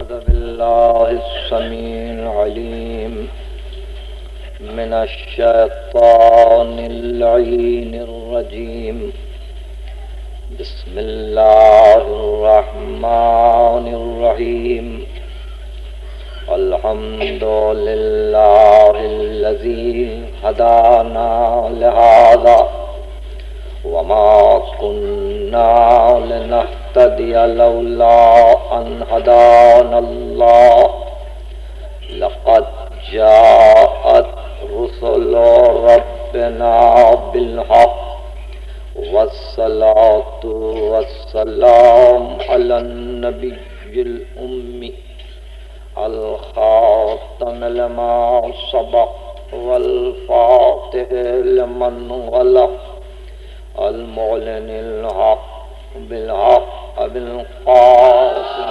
أعوذ بالله السميع العليم من الشيطان اللعين الرجيم. بسم الله الرحمن الرحيم. الحمد لله الذي هدانا لهذا وما كنا لنهتدي لولا أن هدانا الله. لقد جاءت رسل ربنا بالحق والصلاة والسلام على النبي الأمي الخاتم لما سبق والفاتح لمن غلق المعلن الحق بالحق بالقاسم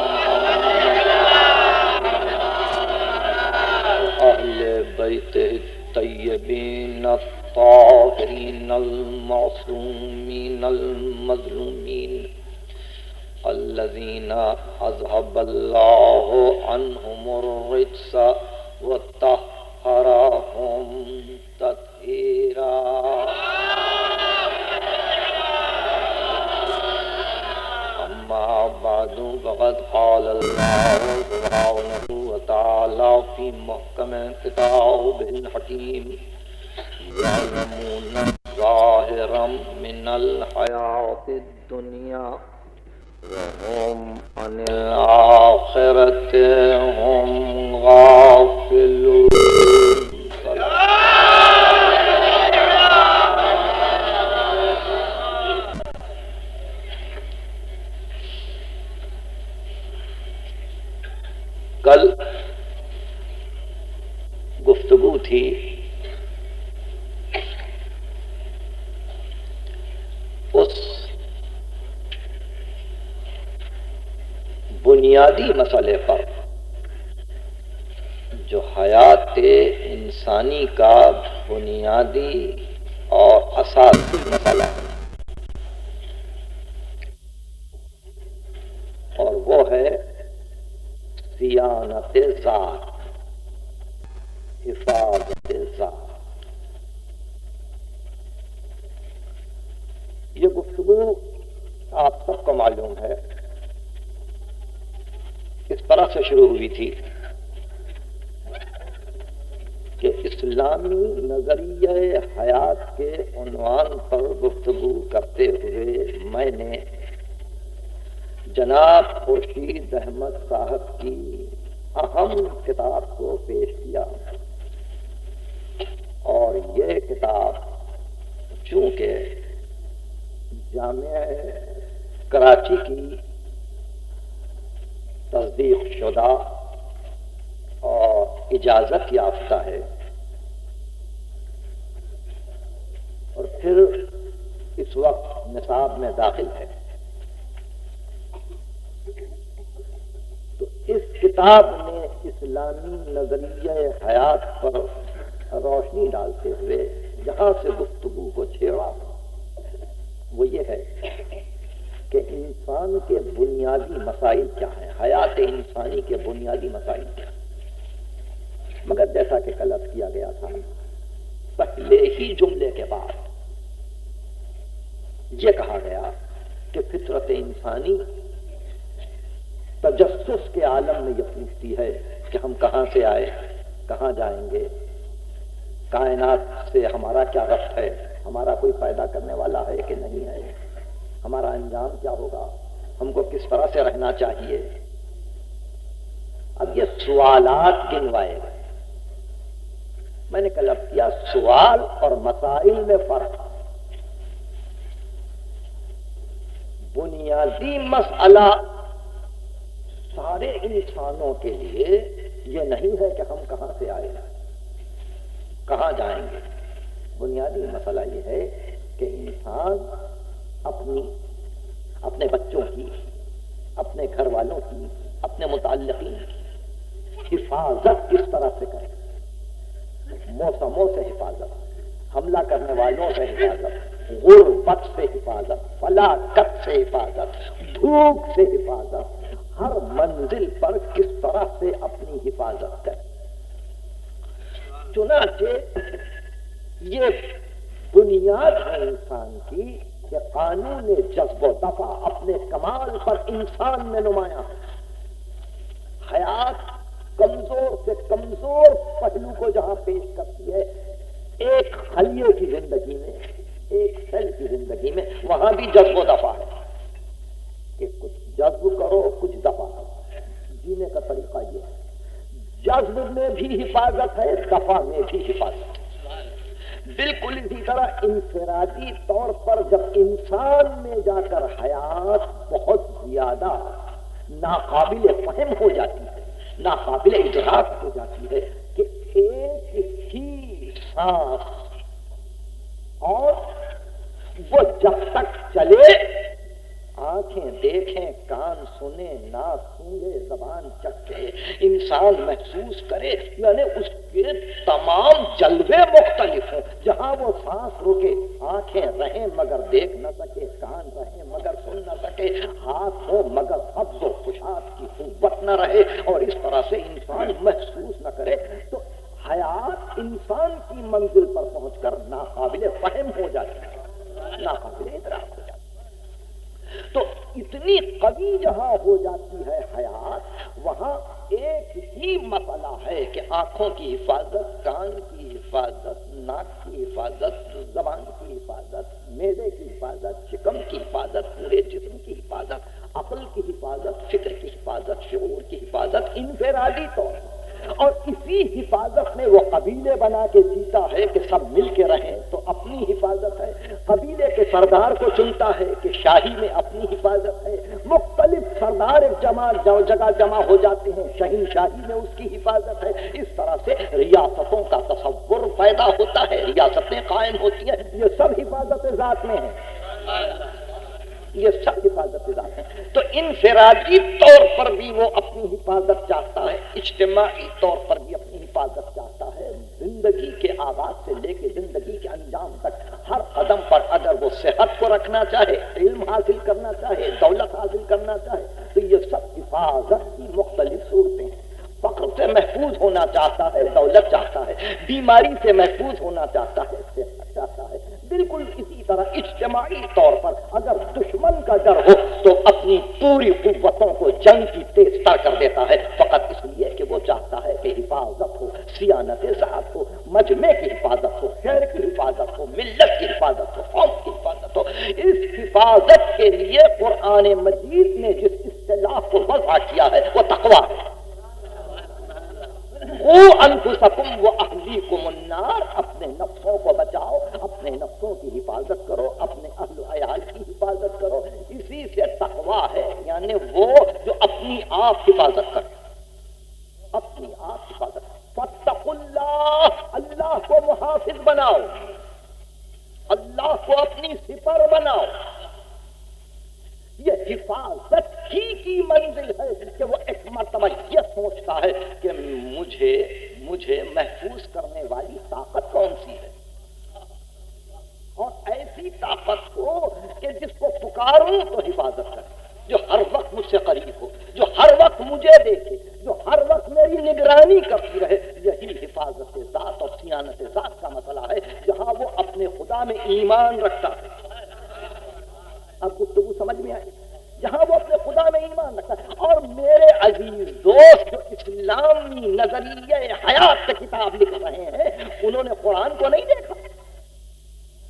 أهل بيته الطيبين الطاهرين المعصومين المظلومين الذين أذهب الله عنهم الرجس وطهرهم تطهيرا. أما بعد فقد قال الله سبحانه وتعالى في محكم كتابه الحكيم: يعلمون ظاهرا من الحياة الدنيا وهم عن الآخرة هم غافلون. کل گفتگو تھی اس بنیادی مسئلے پر جو حیات انسانی کا بنیادی اور اساسی مسئلہ ہے، اور وہ ہے صیانت ذات، حفاظت ذات. یہ گفتگو آپ سب کو معلوم ہے اس طرح سے شروع ہوئی تھی کہ اسلامی نظریہ حیات کے عنوان پر گفتگو کرتے ہوئے میں نے جناب خورشید احمد صاحب کی اہم کتاب کو پیش کیا، اور یہ کتاب چونکہ جامعہ کراچی کی تصدیق شدہ اور اجازت یافتہ ہے، اور پھر اس وقت نصاب میں داخل ہے، تو اس کتاب نے اسلامی نظریہ حیات پر روشنی ڈالتے ہوئے جہاں سے گفتگو کو چھیڑا وہ یہ ہے کہ انسان کے بنیادی مسائل کیا ہیں، حیات انسانی کے بنیادی مسائل کیا ہیں. مگر جیسا کہ کل عرض کیا گیا تھا، پہلے ہی جملے کے بعد یہ کہا گیا کہ فطرت انسانی تجسس کے عالم میں یہ پوچھتی ہے کہ ہم کہاں سے آئے، کہاں جائیں گے، کائنات سے ہمارا کیا ربط ہے، ہمارا کوئی پیدا کرنے والا ہے کہ نہیں ہے، ہمارا انجام کیا ہوگا، ہم کو کس طرح سے رہنا چاہیے. اب یہ سوالات گنوائے گئے. میں نے کل کیا سوال اور مسائل میں فرق. بنیادی مسئلہ سارے انسانوں کے لیے یہ نہیں ہے کہ ہم کہاں سے آئے، کہاں جائیں گے. بنیادی مسئلہ یہ ہے کہ انسان اپنے بچوں کی، اپنے گھر والوں کی، اپنے متعلقین کی حفاظت کس طرح سے کرے. موسموں سے حفاظت، حملہ کرنے والوں سے حفاظت، غربت سے حفاظت، فلاکت سے حفاظت، دھوپ سے حفاظت، ہر منزل پر کس طرح سے اپنی حفاظت کرے. چنانچہ یہ بنیاد ہے انسان کی کہ قانون جذب و دفع اپنے کمال پر انسان میں نمایاں ہے. حیات کمزور سے کمزور پہلو کو جہاں پیش کرتی ہے، ایک خلیے کی زندگی میں، ایک سیل کی زندگی میں، وہاں بھی جذب و دفع ہے کہ کچھ جذب کرو کچھ دفع کرو. جینے کا طریقہ یہ ہے، جذب میں بھی حفاظت ہے، دفع میں بھی حفاظت ہے. بالکل اسی طرح انفرادی طور پر جب انسان میں جا کر حیات بہت زیادہ ناقابل فہم ہو جاتی ہے، ناقابل ادراک ہو جاتی ہے کہ ایک ہی سانس اور وہ جب تک چلے، آنکھیں دیکھیں، کان سنیں، ناک سونگے، زبان چکھے، انسان محسوس کرے، یعنی اس کے تمام جلوے مختلف ہیں. جہاں وہ سانس روکے، آنکھیں رہیں مگر دیکھ نہ سکے، کان رہیں مگر سن نہ سکے، ہاتھ ہو مگر قبض و خشاک کی قوت نہ رہے، اور اس طرح سے انسان محسوس نہ کرے، تو حیات انسان کی منزل پر پہنچ کر ناقابل فہم ہو جاتی ہے، ناقابل ادراک ہو جاتی ہے. تو اتنی قوی جہاں ہو جاتی ہے حیات، وہاں ایک ہی مسئلہ ہے کہ آنکھوں کی حفاظت، کان کی حفاظت، ناک کی حفاظت، زبان کی حفاظت، معدے کی حفاظت، شکم کی حفاظت، پورے جسم کی حفاظت، عقل کی حفاظت، فکر کی حفاظت، شعور کی حفاظت انفرادی طور پر. اور اسی حفاظت میں وہ قبیلے بنا کے جیتا ہے کہ سب مل کے رہیں، تو اپنی حفاظت ہے. قبیلے کے سردار کو چنتا ہے کہ شاہی میں اپنی حفاظت ہے. مختلف سردار ایک جگہ جمع ہو جاتے ہیں، شہنشاہی میں اس کی حفاظت ہے. اس طرح سے ریاستوں کا تصور پیدا ہوتا ہے، ریاستیں قائم ہوتی ہیں. یہ سب حفاظت ذات میں ہے، یہ سب حفاظت ذات ہے. تو انفرادی طور پر بھی وہ اپنی حفاظت چاہتا ہے، اجتماعی طور پر بھی اپنی حفاظت چاہتا ہے. زندگی کے آغاز سے لے کے زندگی کے انجام تک ہر قدم پر اگر وہ صحت کو رکھنا چاہے، علم حاصل کرنا چاہے، دولت حاصل کرنا چاہے، تو یہ سب حفاظت کی مختلف صورتیں ہیں. فقر سے محفوظ ہونا چاہتا ہے، دولت چاہتا ہے. بیماری سے محفوظ ہونا چاہتا ہے، صحت چاہتا ہے. بالکل اسی طرح اجتماعی طور پر اگر دشمن کا ڈر ہو تو اپنی پوری قوتوں کو جنگ کی تیز تر کر دیتا ہے، فقط اس لیے کہ وہ چاہتا ہے کہ حفاظت ہو، صیانت ذات ہو، مجمع کی حفاظت ہو، شہر کی حفاظت ہو، ملت کی حفاظت ہو، قوم کی حفاظت ہو. اس حفاظت کے لیے قرآن مجید نے جس اصطلاح کو وضع کیا ہے وہ تقویٰ ہے. قوا انفسکم واہلیکم النار، اپنے نفسوں کو بچاؤ، اپنے نفسوں کی حفاظت کرو، اپنے اہل و عیال کی حفاظت کرو. اسی سے تقویٰ ہے، یعنی وہ جو اپنی آپ حفاظت کرے، اپنی آپ حفاظت. فاتقوا اللہ، اللہ کو محافظ بناؤ، اللہ کو اپنی سپر بناؤ. یہ حفاظت ہی کی منزل ہے کہ وہ ایک مرتبہ یہ سوچتا ہے کہ مجھے محفوظ کرنے والی طاقت کون سی ہے، اور ایسی طاقت ہو کہ جس کو پکاروں تو حفاظت کرے، جو ہر وقت مجھ سے قریب ہو، جو ہر وقت مجھے دیکھے، جو ہر وقت میری نگرانی کرتی رہے. یہی حفاظت ذات اور صیانت ذات کا مسئلہ ہے، جہاں وہ اپنے خدا میں ایمان رکھتا ہے. اب گفتگو سمجھ میں آئی؟ جہاں وہ اپنے خدا میں ایمان رکھتا ہے. اور میرے عزیز دوست جو اسلامی نظریہ حیات کی کتاب لکھ رہے ہیں، انہوں نے قرآن کو نہیں دیکھا.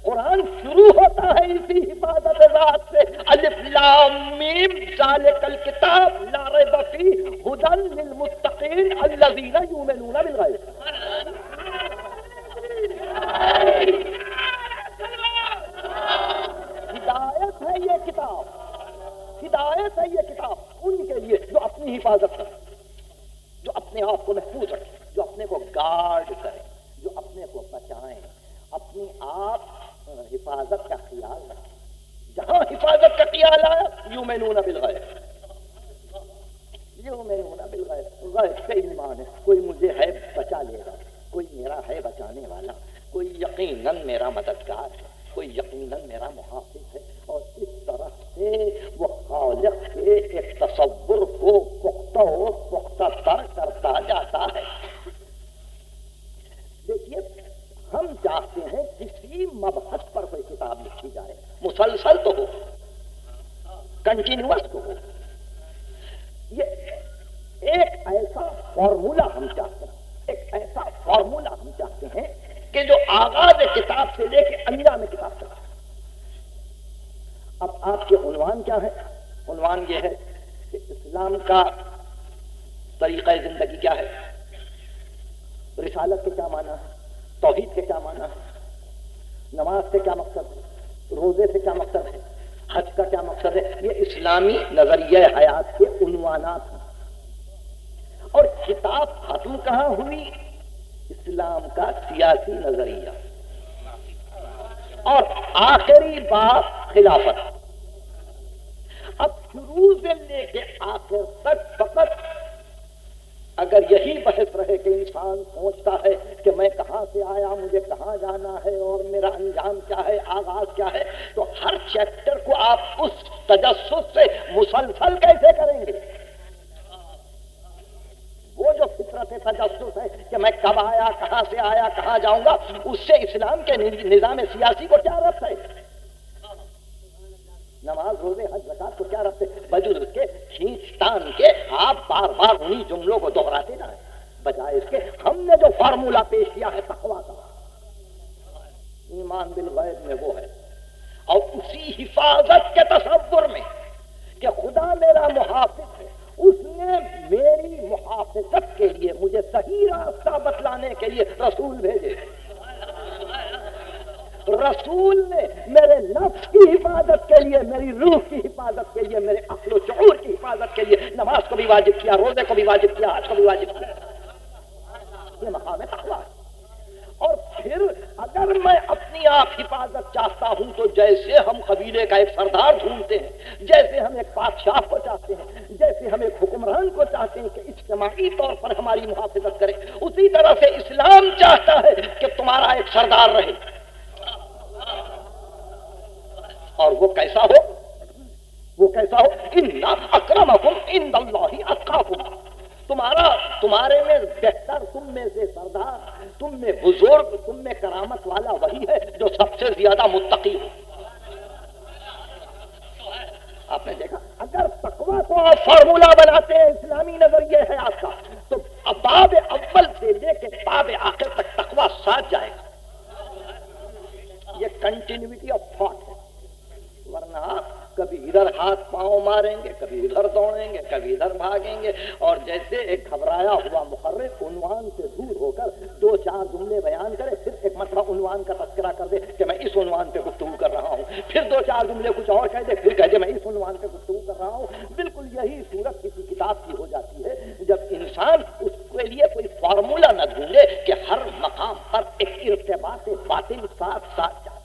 قرآن شروع ہوتا ہے اسی حفاظت ذات سے. الف لام میم ذالک الکتاب لا ریب فیہ ھدی للمتقین الذین یؤمنون بالغیب. ہدایت ہے یہ کتاب، ہدایت ہے یہ کتاب ان کے لیے جو اپنی حفاظت کرے، جو اپنے آپ کو محفوظ رکھے، جو اپنے کو گارڈ کرے، جو اپنے کو بچائیں، اپنی آپ حفاظت کا خیال رکھیں. جہاں حفاظت کا خیال آیا یؤمنون بالغیب، یؤمنون بالغیب، غیب سے ایمان ہے. کوئی مجھے ہے بچا لے گا، کوئی میرا ہے بچانے والا، کوئی یقیناً میرا مددگار ہے، کوئی یقیناً میرا محافظ ہے. اور اس طرح سے وہ خالق کے ایک تصور کو کنٹینیوس ہو. یہ ایک ایسا فارمولا ہم چاہتے ہیں، ایک ایسا فارمولا ہم چاہتے ہیں کہ جو آغاز کتاب سے لے کے انجام کتاب تک. اب آپ کے عنوان کیا ہے؟ عنوان یہ ہے کہ اسلام کا طریقہ زندگی کیا ہے، رسالت کے کیا معنی ہے، توحید کے کیا معنی ہے، نماز سے کیا مقصد ہے، روزے سے کیا مقصد ہے، حج کا کیا مقصد ہے. یہ اسلامی نظریہ حیات کے عنوانات ہیں. اور کتاب ختم کہاں ہوئی؟ اسلام کا سیاسی نظریہ. اور آخری بات خلافت. اب شروع سے لے کے آخر تک فقط اگر یہی بحث رہے کہ انسان سوچتا ہے کہ میں کہاں سے آیا، مجھے کہاں جانا ہے اور میرا انجام کیا ہے، آغاز کیا ہے، تو ہر چیپٹر کو آپ اس تجسس سے مسلسل کیسے کریں گے؟ وہ جو فطرت تجسس ہے کہ میں کب آیا، کہاں سے آیا، کہاں جاؤں گا، اس سے اسلام کے نظام سیاسی کو کیا ربط ہے؟ نماز، روزے، حج، زکات کو کیا ربط ہے؟ بجز اس کے کھینچ تان کے آپ بار بار انہی جملوں کو دہراتے جائیں، بجائے اس کے ہم نے جو فارمولا پیش کیا ہے تقویٰ کا، ایمان بالغیب میں وہ ہے، اور اسی حفاظت کے تصور میں کہ خدا میرا محافظ ہے، اس نے میری محافظت کے لیے مجھے صحیح راستہ بتلانے کے لیے رسول بھیجے. رسول نے میرے نفس کی حفاظت کے لیے، میری روح کی حفاظت کے لیے، میرے عقل و شعور کی حفاظت کے لیے نماز کو بھی واجب کیا، روزے کو بھی واجب کیا، حج کو بھی واجب کیا. یہ مقام تقویٰ ہے. اور پھر اگر میں اپنی آپ حفاظت چاہتا ہوں تو جیسے ہم قبیلے کا ایک سردار ڈھونڈتے ہیں، جیسے ہم ایک بادشاہ کو چاہتے ہیں، جیسے ہم ایک حکمران کو چاہتے ہیں کہ اجتماعی طور پر ہماری محافظت کرے، اسی طرح سے اسلام چاہتا ہے کہ تمہارا ایک سردار رہے. اور وہ کیسا ہو؟ وہ کیسا ہو؟ ان اکرمکم عند اللہ اتقاکم. تمہارے میں بہتر، تم میں سے سردار، تم میں بزرگ، تم میں کرامت والا وہی ہے جو سب سے زیادہ متقی ہو. آپ نے دیکھا، اگر تقویٰ کو آپ فارمولا بناتے ہیں اسلامی نظریے حیات کا، تو باب اول سے لے کے باب آخر تک تقویٰ ساتھ جائے گا. یہ کنٹینیوٹی آف تھاٹ ہے. ورنہ کبھی ادھر ہاتھ پاؤں ماریں گے، کبھی ادھر دوڑیں گے، کبھی ادھر بھاگیں گے. اور جیسے ایک گھبرایا ہوا محرک عنوان سے دور ہو کر دو چار جملے بیان کرے، پھر ایک مرتبہ عنوان کا تذکرہ کر دے کہ میں اس عنوان پہ گفتگو کر رہا ہوں، پھر دو چار جملے کچھ اور کہہ دے، پھر کہہ دے میں اس عنوان پہ گفتگو کر رہا ہوں. بالکل یہی صورت کسی کتاب کی ہو جاتی ہے جب انسان اس کے لیے کوئی فارمولا نہ ڈھونڈے کہ ہر مقام پر ایک ارتباط باطن ساتھ ساتھ جائے.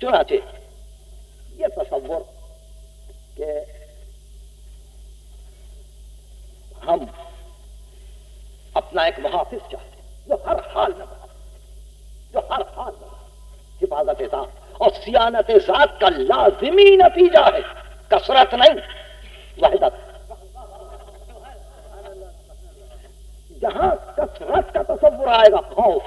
چنانچہ یہ تصور کہ ہم اپنا ایک محافظ چاہتے ہیں جو ہر حال میں حفاظت ذات اور صیانت ذات کا لازمی نتیجہ ہے، کثرت نہیں، وحدت. جہاں کثرت کا تصور آئے گا خوف،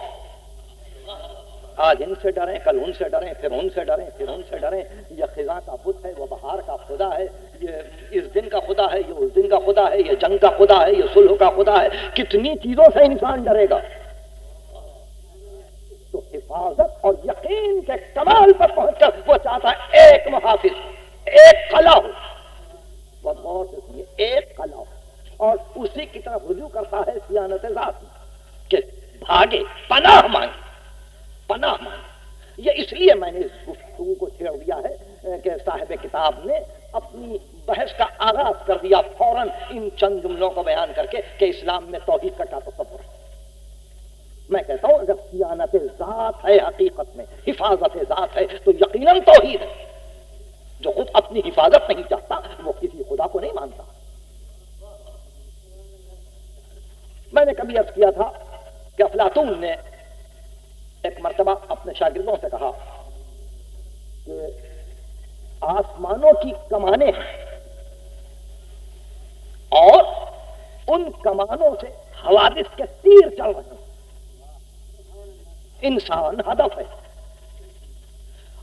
آج ان سے ڈریں، کل ان سے ڈریں، پھر ان سے ڈریں، پھر ان سے ڈریں. یہ خزاں کا بت ہے، وہ بہار کا خدا ہے، یہ اس دن کا خدا ہے، یہ اس دن کا خدا ہے، یہ جنگ کا خدا ہے، یہ صلح کا خدا ہے. کتنی چیزوں سے انسان ڈرے گا. تو حفاظت اور یقین کے کمال پر پہنچ کر وہ چاہتا ہے ایک محافظ، ایک قلعہ ہو. بہت غور سے سنیے، ایک قلعہ ہو، اور اسی کی طرف رجوع کرتا ہے صیانت ذات کہ بھاگے، پناہ مانگے، پناہ مانگے. یہ اس لیے میں نے اس گفتگو کو چھیڑ دیا ہے کہ صاحب کتاب نے اپنی بحث کا آغاز کر دیا فوراً ان چند جملوں کو بیان کر کے کہ اسلام میں توحید کا کیا تصور ہے. میں کہتا ہوں اگر صیانت ذات ہے، حقیقت میں حفاظت ذات ہے، تو یقیناً توحید ہے. جو خود اپنی حفاظت نہیں چاہتا وہ کسی خدا کو نہیں مانتا. میں نے کبھی عرض کیا تھا کہ افلاطون نے ایک مرتبہ اپنے شاگردوں سے کہا کہ آسمانوں کی کمانیں ہیں اور ان کمانوں سے حوادث کے تیر چل رہے ہیں. انسان ہدف ہے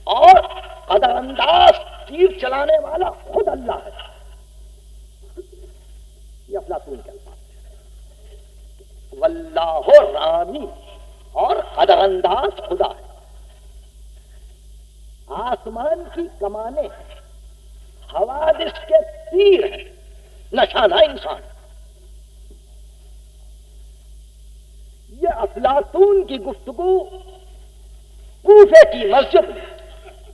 اور قدر انداز تیر چلانے والا خود اللہ ہے. یہ افلاطون کے الفاظ ہیں. واللہ رامی اور قدر انداز خدا ہے. آسمان کی کمانیں ہیں، حوادث کے تیر ہیں، نشانہ انسان. یہ افلاطون کی گفتگو کوفے کی مسجد میں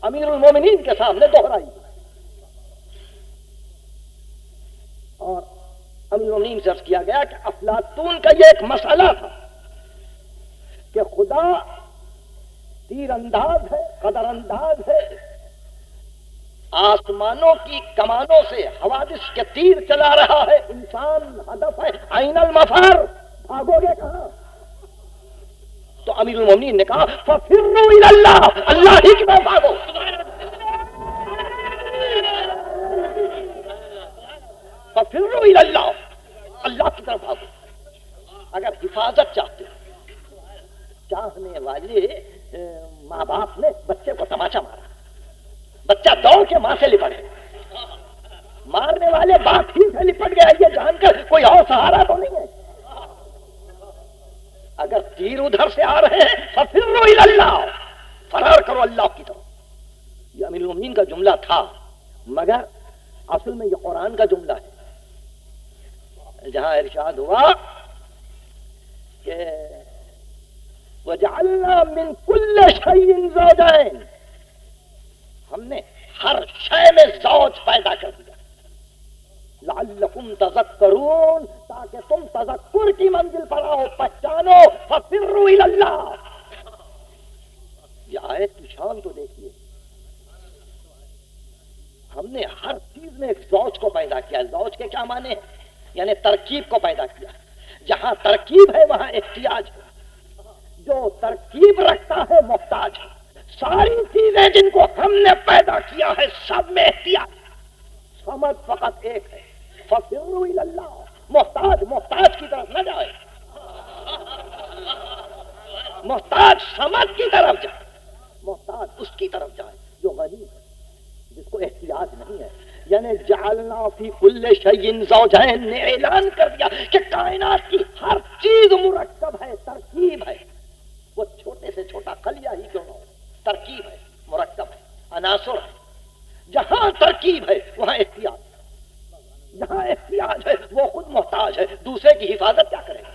امیر المومنین کے سامنے دہرائی اور امیر المومنین سے عرض کیا گیا کہ افلاطون کا یہ ایک مسئلہ تھا کہ خدا تیر انداز ہے، قدر انداز ہے، آسمانوں کی کمانوں سے حوادث کے تیر چلا رہا ہے، انسان ہدف ہے. عین المفر، بھاگو گے کہاں؟ تو امیر المومنین نے کہا فَفِرُّوا إِلَى اللَّهِ، اللہ ہی کی طرف بھاگو. فَفِرُّوا إِلَى اللَّهِ، اللہ کی طرف بھاگو. اگر حفاظت چاہتے ہو، چاہنے والے ماں باپ نے بچے کو تماچا مارا، بچہ دوڑ کے ماں سے لپٹ گیا، مارنے والے باپ ہی سے لپٹ گیا یہ جان کر کوئی اور سہارا تو نہیں ہے. اگر تیر ادھر سے آ رہے ہیں فَفِرُّوا إِلَى اللَّهِ، فرار کرو اللہ کی طرف. یہ امیر المومنین کا جملہ تھا مگر اصل میں یہ قرآن کا جملہ ہے جہاں ارشاد ہوا کہ وَجَعَلْنَا مِن كُلِّ شَيْءٍ زَوْجَيْنِ، ہم نے ہر شے میں زوج پیدا کر دیا. لعلکم تذکرون، تاکہ تم تذکر کی منزل پر آؤ، پہچانو. فَفِرُّوا إِلَى اللَّهِ. یہ آیت کی شان تو دیکھیے، ہم نے ہر چیز میں ایک زوج کو پیدا کیا. زوج کے کیا معنی ہے؟ یعنی ترکیب کو پیدا کیا. جہاں ترکیب ہے وہاں احتیاج ہے، جو ترکیب رکھتا ہے محتاج ہے. ساری چیزیں جن کو ہم نے پیدا کیا ہے سب میں احتیاج. سمجھ فقط ایک ہے، فَفِرُّوا إِلَى اللَّهِ. محتاج کی طرف نہ جائے، محتاج سمجھ کی طرف جائے. محتاج اس کی طرف جائے جو غنی ہے، جس کو احتیاج نہیں ہے. یعنی جعلنا فی کل شیء زوجین نے اعلان کر دیا کہ کائنات کی ہر چیز مرکب ہے، ترکیب ہے. وہ چھوٹے سے چھوٹا خلیہ ہی کیوں نہ ہو، ترکیب ہے، مرکب ہے، عناصر ہے. جہاں ترکیب ہے وہاں احتیاج، جہاں احتیاج ہے وہ خود محتاج ہے، دوسرے کی حفاظت کیا کرے گا؟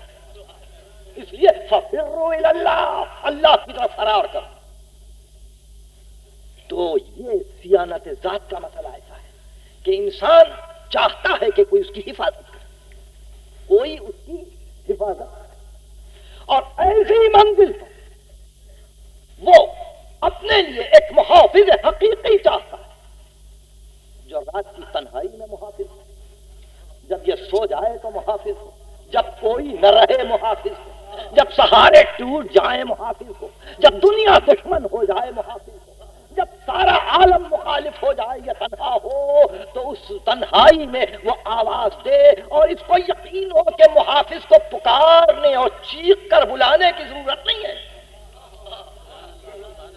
اس لیے فَفِرُّوا إِلَى اللَّهِ، اللہ کی طرف فرار کرو. تو یہ صیانت ذات کا مسئلہ ایسا ہے کہ انسان چاہتا ہے کہ کوئی اس کی حفاظت کرے، کوئی اس کی حفاظت کرے، اور ایسی منزل پر وہ اپنے لیے ایک محافظ حقیقی چاہتا ہے جو رات کی تنہائی میں محافظ ہو، جب یہ سو جائے تو محافظ ہو، جب کوئی نہ رہے محافظ ہو، جب سہارے ٹوٹ جائیں محافظ ہو، جب دنیا دشمن ہو جائے محافظ ہو، جب سارا عالم مخالف ہو جائے یہ تنہا ہو تو اس تنہائی میں وہ آواز دے اور اس کو یقین ہو کہ محافظ کو پکارنے اور چیخ کر بلانے کی ضرورت نہیں ہے.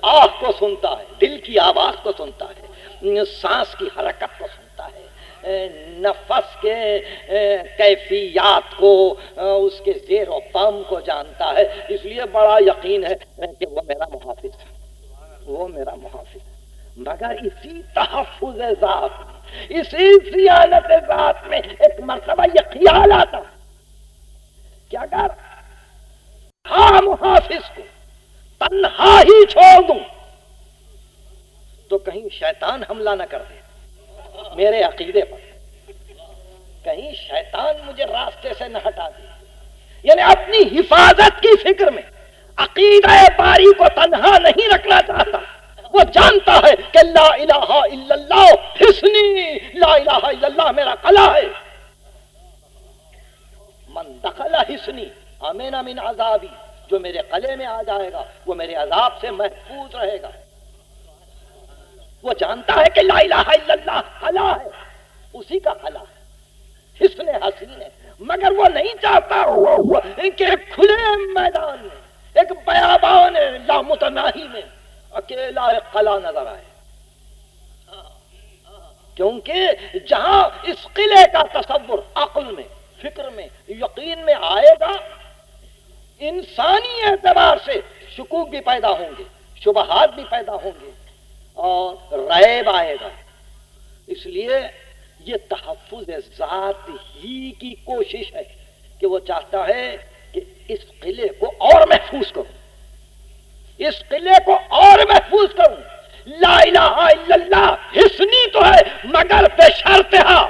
آنکھ کو سنتا ہے، دل کی آواز کو سنتا ہے، سانس کی حرکت کو سنتا ہے، نفس کے کیفیات کو، اس کے زیر و بم کو جانتا ہے. اس لیے بڑا یقین ہے کہ وہ میرا محافظ ہے، وہ میرا محافظ ہے. مگر اسی تحفظ ذات، اسی صیانت ذات میں ایک مرتبہ یہ خیال آتا کہ اگر ہاں محافظ کو تنہا ہی چھوڑ دوں تو کہیں شیطان حملہ نہ کر دے میرے عقیدے پر، کہیں شیطان مجھے راستے سے نہ ہٹا دے. یعنی اپنی حفاظت کی فکر میں عقیدہ باری کو تنہا نہیں رکھنا چاہتا. وہ جانتا ہے کہ لا الہ الا اللہ حصنی، لا الہ الا اللہ میرا قلعہ ہے. من دخل حصنی امن من عذابی، جو میرے قلعے میں آ جائے گا وہ میرے عذاب سے محفوظ رہے گا. وہ جانتا ہے کہ لا الہ الا اللہ خلا ہے، اسی کا خلا ہے، حسن حسین ہے، مگر وہ نہیں چاہتا کہ ایک کھلے میدان میں، ایک بیابان لامتناہی میں اکیلا ایک خلا نظر آئے، کیونکہ جہاں اس قلعے کا تصور عقل میں، فکر میں، یقین میں آئے گا، انسانی اعتبار سے شکوک بھی پیدا ہوں گے، شبہات بھی پیدا ہوں گے اور ریب آئے گا۔ اس لیے یہ تحفظ ذات ہی کی کوشش ہے کہ وہ چاہتا ہے کہ اس قلعے کو اور محفوظ کروں، اس قلعے کو اور محفوظ کروں۔ لا الہ الا اللہ حسنی تو ہے مگر بشرطہا،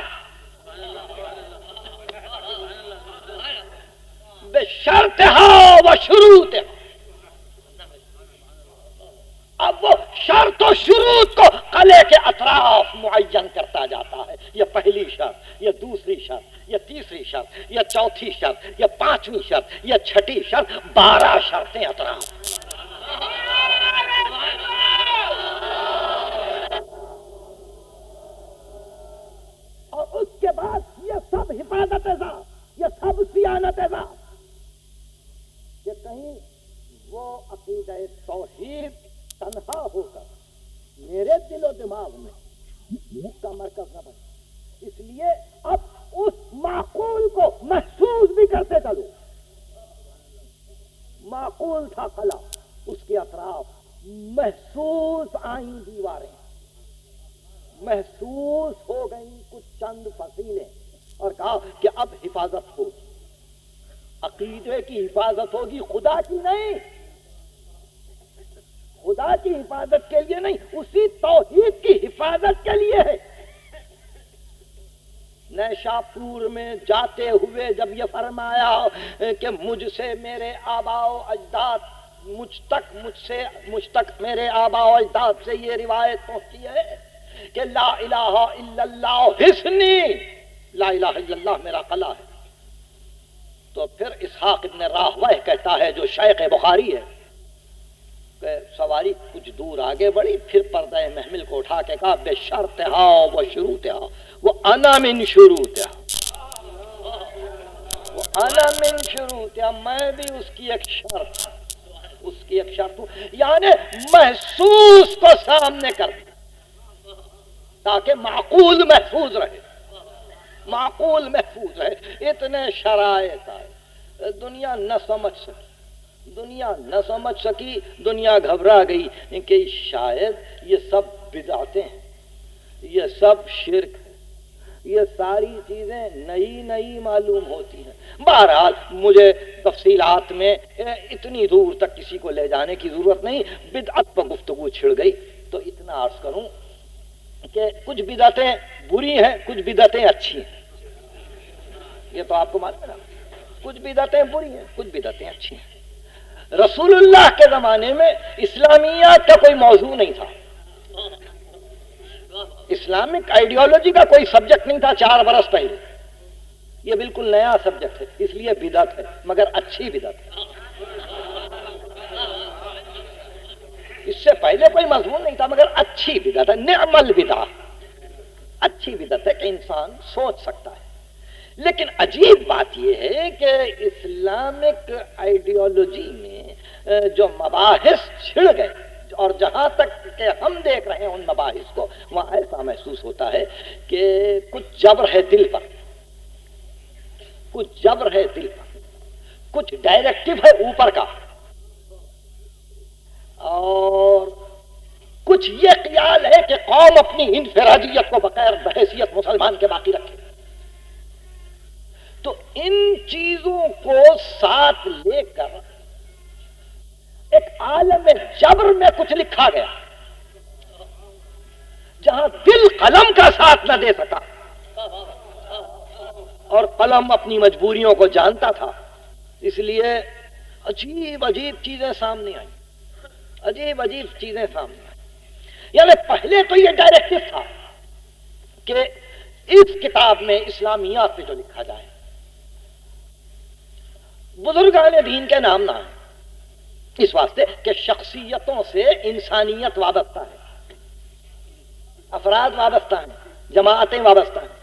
بشرطہا و شروطہا۔ اب وہ شرط و شروط کو قلعے کے اطراف معین کرتا جاتا ہے، یہ پہلی شرط، یہ دوسری شرط، یہ تیسری شرط، یہ چوتھی شرط، یہ پانچویں شرط، یہ چھٹی شرط، 12 شرطیں اطراف۔ اور اس کے بعد یہ سب حفاظت ذات، یہ سب صیانت ذات، کہ کہیں وہ عقیدہ توحید تنہا ہو کر میرے دل و دماغ میں اس کا مرکز نہ بنے۔ اس لیے اب اس معقول کو محسوس بھی کرتے چلو۔ معقول تھا خلا، اس کے اطراف محسوس آئیں دیواریں، محسوس ہو گئیں کچھ چند فصیلیں، اور کہا کہ اب حفاظت ہوگی، عقیدے کی حفاظت ہوگی، خدا کی نہیں، خدا کی حفاظت کے لیے نہیں، اسی توحید کی حفاظت کے لیے ہے۔ نیشاپور میں جاتے ہوئے جب یہ فرمایا کہ مجھ سے میرے آباء و اجداد، مجھ تک میرے آباء و اجداد سے یہ روایت پہنچی ہے کہ لا الہ الا اللہ حسنی، لا الہ الا اللہ میرا قلعہ ہے، تو پھر اسحاق ابن راہویہ کہتا ہے جو شیخ بخاری ہے کہ سواری کچھ دور آگے بڑھی، پھر پردہ محمل کو اٹھا کے کہا بے شرطہا و شروطہا، وہ انا من شروطہا، وہ انا من شروطہا، میں بھی اس کی ایک شرط، اس کی ایک شرط ہوں، یعنی محسوس کو سامنے کر تاکہ معقول محفوظ رہے، معقول محفوظ رہے۔ اتنے شرائط آئے، دنیا نہ سمجھ سکی، دنیا نہ سمجھ سکی، دنیا گھبرا گئی کہ شاید یہ سب بدعتیں ہیں، یہ سب شرک ہے، یہ ساری چیزیں نئی نئی معلوم ہوتی ہیں۔ بہرحال مجھے تفصیلات میں اتنی دور تک کسی کو لے جانے کی ضرورت نہیں، بدعت پر گفتگو چھڑ گئی تو اتنا عرض کروں کہ کچھ بدعتیں بری ہیں، کچھ بدعتیں اچھی ہیں، یہ تو آپ کو معلوم ہے نا، کچھ بدعتیں بری ہیں، کچھ بدعتیں اچھی ہیں۔ رسول اللہ کے زمانے میں اسلامیات کا کوئی موضوع نہیں تھا، اسلامک آئیڈیالوجی کا کوئی سبجیکٹ نہیں تھا 4 برس پہلے، یہ بالکل نیا سبجیکٹ ہے، اس لیے بدعت ہے، مگر اچھی بدعت ہے۔ اس سے پہلے کوئی مضمون نہیں تھا مگر اچھی بدعت ہے، نعم البدعہ، اچھی بدعت ہے کہ انسان سوچ سکتا ہے۔ لیکن عجیب بات یہ ہے کہ اسلامک آئیڈیالوجی میں جو مباحث چھڑ گئے، اور جہاں تک کہ ہم دیکھ رہے ہیں ان مباحث کو، وہاں ایسا محسوس ہوتا ہے کہ کچھ جبر ہے دل پر، کچھ جبر ہے دل پر، کچھ ڈائریکٹو ہے اوپر کا، اور کچھ یہ خیال ہے کہ قوم اپنی انفرادیت کو بغیر بحیثیت مسلمان کے باقی رکھے۔ تو ان چیزوں کو ساتھ لے کر ایک عالم جبر میں کچھ لکھا گیا، جہاں دل قلم کا ساتھ نہ دے سکا، اور قلم اپنی مجبوریوں کو جانتا تھا، اس لیے عجیب عجیب چیزیں سامنے آئیں، عجیب عجیب چیزیں سامنے آئیں۔ یعنی پہلے تو یہ ڈائریکٹو تھا کہ اس کتاب میں اسلامیات پہ جو لکھا جائے بزرگان دین کے نام نہ آئے، اس واسطے کہ شخصیتوں سے انسانیت وابستہ ہے، افراد وابستہ ہیں، جماعتیں وابستہ ہیں.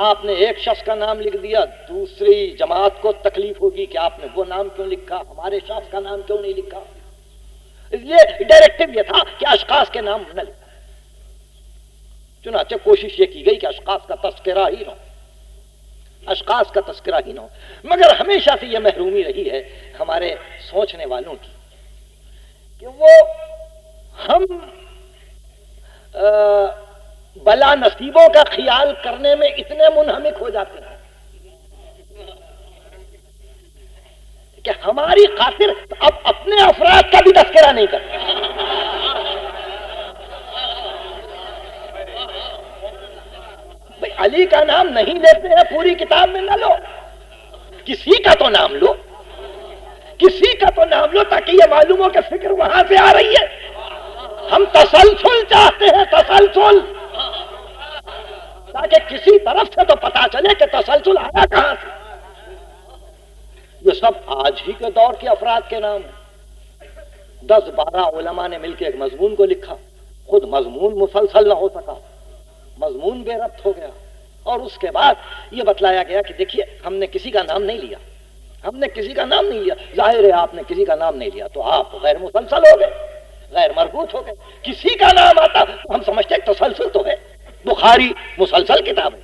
آپ نے ایک شخص کا نام لکھ دیا، دوسری جماعت کو تکلیف ہوگی کہ آپ نے وہ نام کیوں لکھا، ہمارے شخص کا نام کیوں نہیں لکھا. اس لیے ڈائریکٹو یہ تھا کہ اشخاص کے نام نہ لکھا. چنانچہ کوشش یہ کی گئی کہ اشخاص کا تذکرہ ہی نہ ہو، اشخاص کا تذکرہ ہی نہ ہو. مگر ہمیشہ سے یہ محرومی رہی ہے ہمارے سوچنے والوں کی کہ وہ ہم بلا نصیبوں کا خیال کرنے میں اتنے منہمک ہو جاتے ہیں کہ ہماری خاطر اب اپنے افراد کا بھی تذکرہ نہیں کرتے. بھائی علی کا نام نہیں لیتے ہیں پوری کتاب میں، نہ لو، کسی کا تو نام لو، کسی کا تو نام لو تاکہ یہ معلوم ہو کہ فکر وہاں سے آ رہی ہے. ہم تسلسل چاہتے ہیں، تسلسل، تاکہ کسی طرف سے تو پتا چلے کہ تسلسل آیا کہاں سے. یہ سب آج ہی کے دور کے افراد کے نام ہیں. 10-12 علماء نے مل کے ایک مضمون کو لکھا، خود مضمون مسلسل نہ ہو سکا، مضمون بے ربط ہو گیا، اور اس کے بعد یہ بتلایا گیا کہ دیکھیے ہم نے کسی کا نام نہیں لیا، ہم نے کسی کا نام نہیں لیا. ظاہر ہے آپ نے کسی کا نام نہیں لیا تو آپ غیر مسلسل ہو گئے، غیر مربوط ہو گئے. کسی کا نام آتا تو ہم سمجھتے ہیں تسلسل تو ہے. بخاری مسلسل کتاب ہے،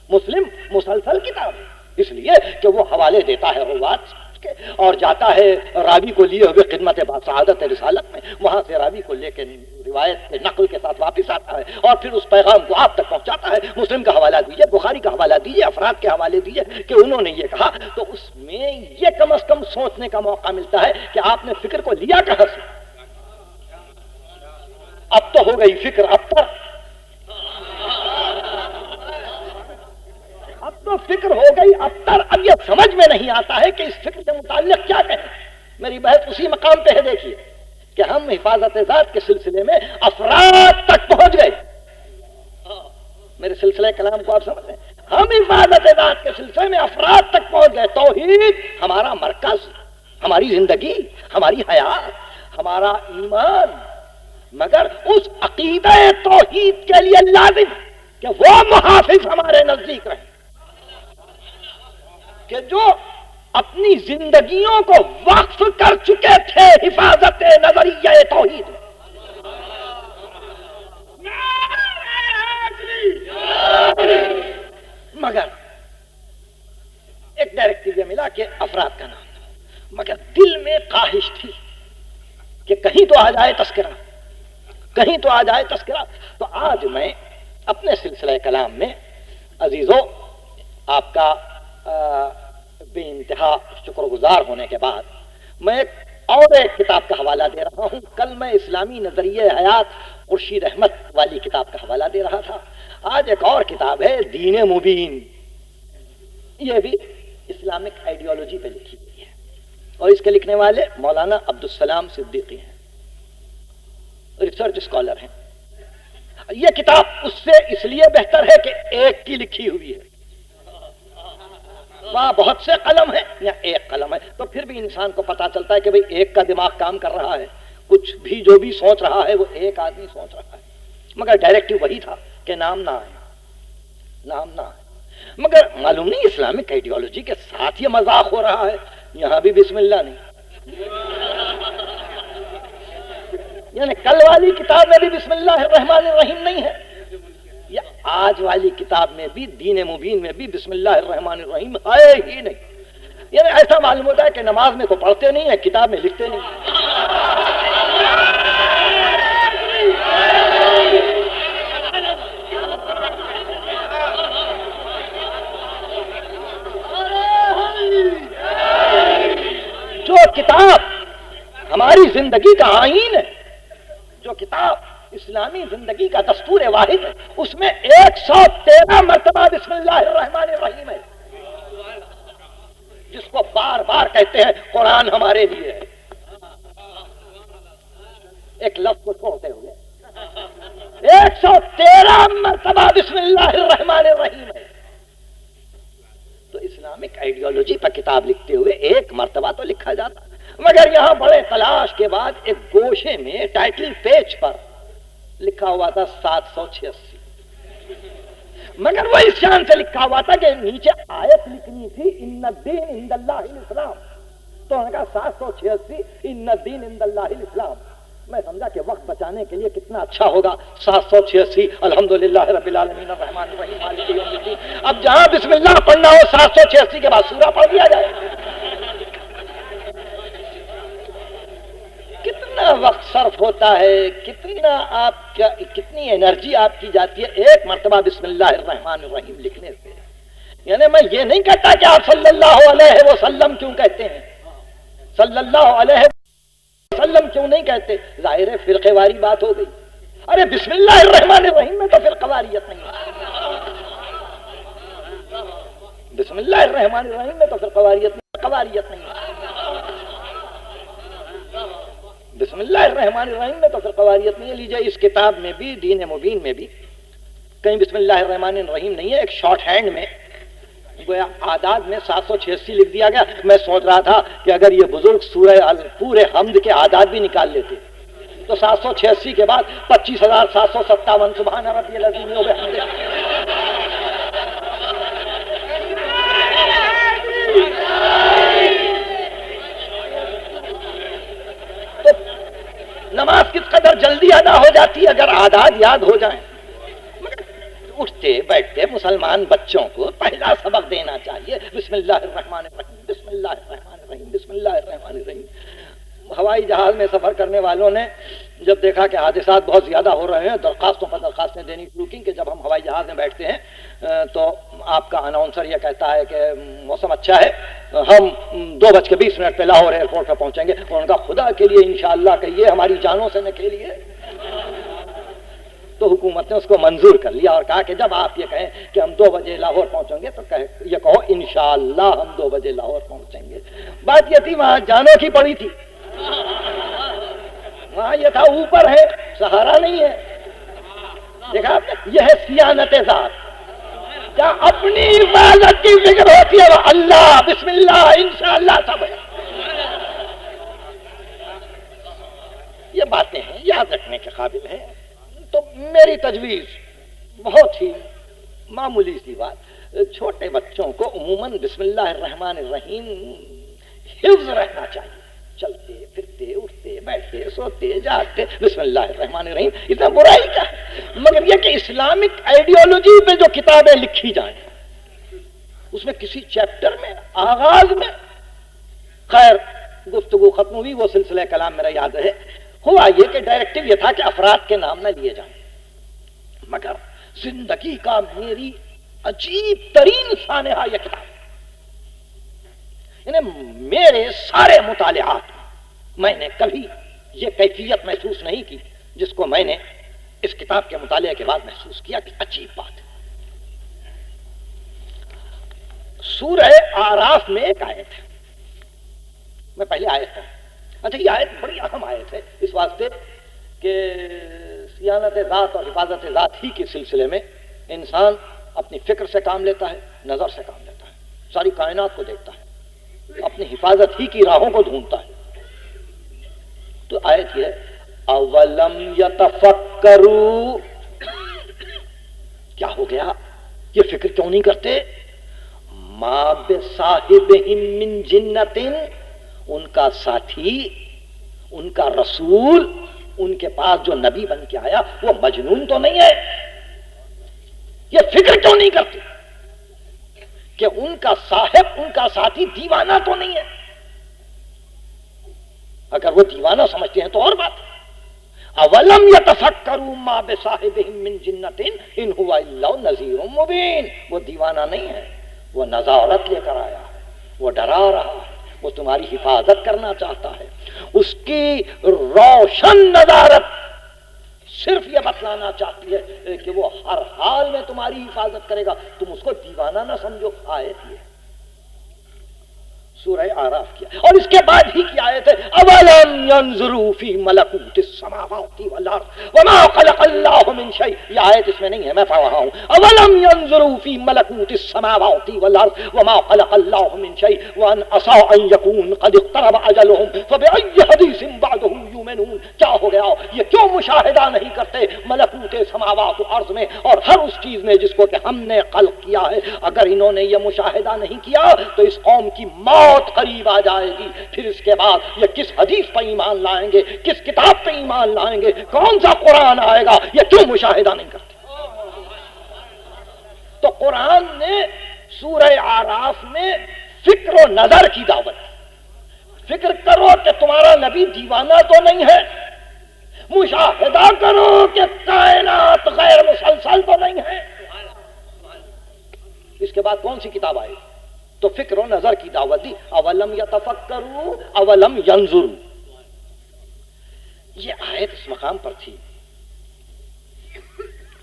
مسلم مسلسل کتاب ہے، اس لیے کہ وہ حوالے دیتا ہے روات کے اور جاتا ہے راوی کو لیے ہوئے خدمت سعادت رسالت میں، وہاں سے راوی کو لے کے روایت کے نقل کے ساتھ واپس آتا ہے اور پھر اس پیغام کو آپ تک پہنچاتا ہے. مسلم کا حوالہ دیجیے، بخاری کا حوالہ دیجیے، افراد کے حوالے دیجیے کہ انہوں نے یہ کہا، تو اس میں یہ کم از کم سوچنے کا موقع ملتا ہے کہ آپ نے فکر کو لیا کہاں سے. اب تو ہو گئی فکر اب تو فکر ہو گئی ابتر. اب یہ سمجھ میں نہیں آتا ہے کہ اس فکر سے متعلق کیا کہیں. میری بحث اسی مقام پہ ہے. دیکھیے کہ ہم حفاظت ذات کے سلسلے میں افراد تک پہنچ گئے. میرے سلسلہ کلام کو آپ سمجھ رہے ہیں؟ ہم حفاظت ذات کے سلسلے میں افراد تک پہنچ گئے. توحید ہمارا مرکز، ہماری زندگی، ہماری حیات، ہمارا ایمان. مگر اس عقیدہ توحید کے لیے لازم کہ وہ محافظ ہمارے نزدیک رہیں کہ جو اپنی زندگیوں کو وقف کر چکے تھے حفاظت نظریہ توحید میں. مگر ایک ڈائریکٹو یہ ملا کہ افراد کا نام تھا، مگر دل میں خواہش تھی کہ کہیں تو آ جائے تذکرہ، کہیں تو آ جائے تذکرہ. تو آج میں اپنے سلسلہ کلام میں عزیزوں آپ کا بے انتہا شکر گزار ہونے کے بعد میں ایک کتاب کا حوالہ دے رہا ہوں. کل میں اسلامی نظریہ حیات خورشید احمد والی کتاب کا حوالہ دے رہا تھا. آج ایک اور کتاب ہے دین مبین. یہ بھی اسلامک آئیڈیالوجی پہ لکھی گئی ہے اور اس کے لکھنے والے مولانا عبدالسلام صدیقی ہیں، ریسرچ اسکالر ہیں. یہ کتاب اس سے اس لیے بہتر ہے کہ ایک کی لکھی ہوئی ہے. وہاں بہت سے قلم ہیں یا ایک قلم ہے، تو پھر بھی انسان کو پتا چلتا ہے کہ بھئی ایک کا دماغ کام کر رہا ہے. کچھ بھی جو بھی سوچ رہا ہے وہ ایک آدمی سوچ رہا ہے. مگر ڈائریکٹو وہی تھا کہ نام نہ آئے، نام نہ آئے. مگر معلوم نہیں اسلامک آئیڈیالوجی کے ساتھ یہ مذاق ہو رہا ہے. یہاں بھی بسم اللہ نہیں، یعنی کل والی کتاب میں بھی بسم اللہ الرحمن الرحیم نہیں ہے، یا آج والی کتاب میں بھی دین مبین میں بھی بسم اللہ الرحمن الرحیم ہے ہی نہیں. یعنی ایسا معلوم ہوتا ہے کہ نماز میں تو پڑھتے نہیں ہیں، کتاب میں لکھتے نہیں. جو کتاب ہماری زندگی کا آئین ہے، جو کتاب اسلامی زندگی کا دستور واحد ہے، اس میں 113 مرتبہ بسم اللہ الرحمن الرحیم ہے، جس کو بار بار کہتے ہیں قرآن ہمارے لیے ہے. ایک لفظ کو چھوڑتے ہوئے 113 مرتبہ بسم اللہ الرحمن الرحیم ہے. تو اسلامک آئیڈیالوجی پر کتاب لکھتے ہوئے ایک مرتبہ تو لکھا جاتا، مگر یہاں بڑے تلاش کے بعد ایک گوشے میں ٹائٹل پیج پر لکھا ہوا تھا 786، مگر وہ اس شان سے لکھا ہوا تھا کہ نیچے آیت لکھنی تھی ان الدین عند اللہ الاسلام، تو انہوں نے کہا 786 ان الدین عند اللہ الاسلام۔ میں سمجھا کہ وقت بچانے کے لیے کتنا اچھا ہوگا 786 الحمدللہ رب العالمین الرحمن الرحیم مالک یوم الدین۔ اب جہاں بسم اللہ پڑھنا ہو 786 کے بعد سورہ پڑھ دیا جائے۔ کتنا وقت صرف ہوتا ہے، کتنا آپ کا، کتنی انرجی آپ کی جاتی ہے ایک مرتبہ بسم اللہ الرحمن الرحیم لکھنے سے۔ یعنی میں یہ نہیں کہتا کہ آپ صلی اللہ علیہ وسلم کیوں کہتے ہیں، صلی اللہ علیہ وسلم کیوں نہیں کہتے، ظاہر ہے فرقے واری بات ہو گئی۔ ارے بسم اللہ الرحمن الرحیم میں تو فرقہ واریت نہیں ہے، بسم اللہ الرحمن الرحیم میں تو فرقہ واریت نہیں ہے، بسم اللہ الرحمن الرحیم میں تو فرقہ واریت نہیں ہے۔ لیجیے اس کتاب میں بھی دین مبین میں بھی کہیں بسم اللہ الرحمن الرحیم نہیں ہے، ایک شارٹ ہینڈ میں گویا اعداد میں 786 لکھ دیا گیا۔ میں سوچ رہا تھا کہ اگر یہ بزرگ سورہ پورے حمد کے اعداد بھی نکال لیتے تو 786 کے بعد 25,757 سبحان ربی العظیم و بحمدہ۔ تو نماز کس قدر جلدی ادا ہو جاتی ہے اگر اعداد یاد ہو جائیں۔ اٹھتے بیٹھتے مسلمان بچوں کو پہلا سبق دینا چاہیے بسم اللہ الرحمن الرحیم، بسم اللہ الرحمن الرحیم، بسم اللہ الرحمن الرحیم۔ ہوائی جہاز میں سفر کرنے والوں نے جب دیکھا کہ حادثات بہت زیادہ ہو رہے ہیں، درخواستوں پر درخواستیں دینی شروع کی کہ جب ہم ہوائی جہاز میں بیٹھتے ہیں تو آپ کا اناؤنسر یہ کہتا ہے کہ موسم اچھا ہے، ہم 2:20 پہ لاہور ایئرپورٹ پہ پہنچیں گے، اور ان کا خدا کے لیے انشاءاللہ کہیے ہماری جانوں سے نہ کھیلیے۔ تو حکومت نے اس کو منظور کر لیا اور کہا کہ جب آپ یہ کہیں کہ ہم 2 بجے لاہور پہنچیں گے تو یہ کہو انشاءاللہ ہم 2 بجے لاہور پہنچیں گے۔ بات یہ تھی وہاں جانوں کی پڑی تھی، وہاں یہ تھا اوپر ہے سہارا نہیں ہے۔ دیکھا آپ نے، یہ ہے سیانت ذات، کیا اپنی حفاظت کی فکر ہوتی ہے، وہ اللہ بسم اللہ انشاءاللہ سب ہے۔ یہ باتیں ہیں یاد رکھنے کے قابل ہیں۔ تو میری تجویز بہت ہی معمولی سی بات، چھوٹے بچوں کو عموماً بسم اللہ الرحمن الرحیم حفظ رہنا چاہیے، چلتے پھرتے اٹھتے بیٹھتے سوتے جاگتے بسم اللہ الرحمن الرحیم، اتنا برائی کا ہے۔ مگر یہ کہ اسلامک آئیڈیالوجی پہ جو کتابیں لکھی جائیں اس میں کسی چیپٹر میں آغاز میں، خیر گفتگو ختم ہوئی، وہ سلسلہ کلام میرا یاد ہے، ہوا یہ کہ ڈائریکٹو یہ تھا کہ افراد کے نام نہ لیے جائیں، مگر زندگی کا میری عجیب ترین سانحہ یہ کتاب، یعنی میرے سارے مطالعات میں نے کبھی یہ کیفیت محسوس نہیں کی جس کو میں نے اس کتاب کے مطالعے کے بعد محسوس کیا کہ عجیب بات ہے۔ سورہ اعراف میں ایک آیت ہے، میں پہلے آیت ہے، اچھا یہ آیت بڑی اہم آیت ہے اس واسطے کہ سیانت ذات اور حفاظت ذات ہی کے سلسلے میں انسان اپنی فکر سے کام لیتا ہے، نظر سے کام لیتا ہے، ساری کائنات کو دیکھتا ہے، اپنی حفاظت ہی کی راہوں کو ڈھونڈتا ہے۔ تو آیت یہ ہے اولم یتفکروا، کیا ہو گیا، یہ فکر کیوں نہیں کرتے، ما بصاحبہم من جنۃ، ان کا ساتھی، ان کا رسول، ان کے پاس جو نبی بن کے آیا وہ مجنون تو نہیں ہے، یہ فکر کیوں نہیں کرتے کہ ان کا صاحب، ان کا ساتھی دیوانہ تو نہیں ہے؟ اگر وہ دیوانہ سمجھتے ہیں تو اور بات، اولم یتفکروا ما بصاحبہم من جنۃ ان هو الا نذیر مبین، وہ دیوانہ نہیں ہے، وہ نذارت لے کر آیا ہے، وہ ڈرا رہا ہے، وہ تمہاری حفاظت کرنا چاہتا ہے۔ اس کی روشن نظارت صرف یہ بتلانا چاہتی ہے کہ وہ ہر حال میں تمہاری حفاظت کرے گا، تم اس کو دیوانہ نہ سمجھو۔ آیت یہ سورہ آراف کیا، اور اس کے بعد ہی کی آیت ہے اولم ينظروا فی ملکوت السماوات والارض وما خلق اللہ من شیء. یہ آیت اس میں نہیں ہے، میں پڑھ رہا ہوں. اولم ينظروا فی ملکوت السماوات والارض وما خلق اللہ من شیء وان عسى ان يكون قد اقترب اجلهم فبأي حدیث بعده یؤمنون. کیا ہو گیا؟ یہ کیوں مشاہدہ نہیں کرتے ملکوت سماوات و ارض میں اور ہر اس چیز میں جس کو کہ ہم نے خلق کیا ہے؟ اگر انہوں نے یہ مشاہدہ نہیں کیا تو اس قوم کی موت قریب آ جائے گی. پھر اس کے بعد یہ کس حدیث پر ایمان لائیں گے، کس کتاب پہ ایمان لائیں گے، کون سا قرآن آئے گا؟ یہ کیوں مشاہدہ نہیں کرتے؟ تو قرآن نے سورہ آراف میں فکر و نظر کی دعوت. فکر کرو کہ تمہارا نبی دیوانہ تو نہیں ہے، مشاہدہ کرو کہ کائنات غیر مسلسل تو نہیں ہے. اس کے بعد کون سی کتاب آئے؟ تو فکر و نظر کی دعوت دی. اولم یتفکروا اولم ینظروا. یہ آیت اس مقام پر تھی.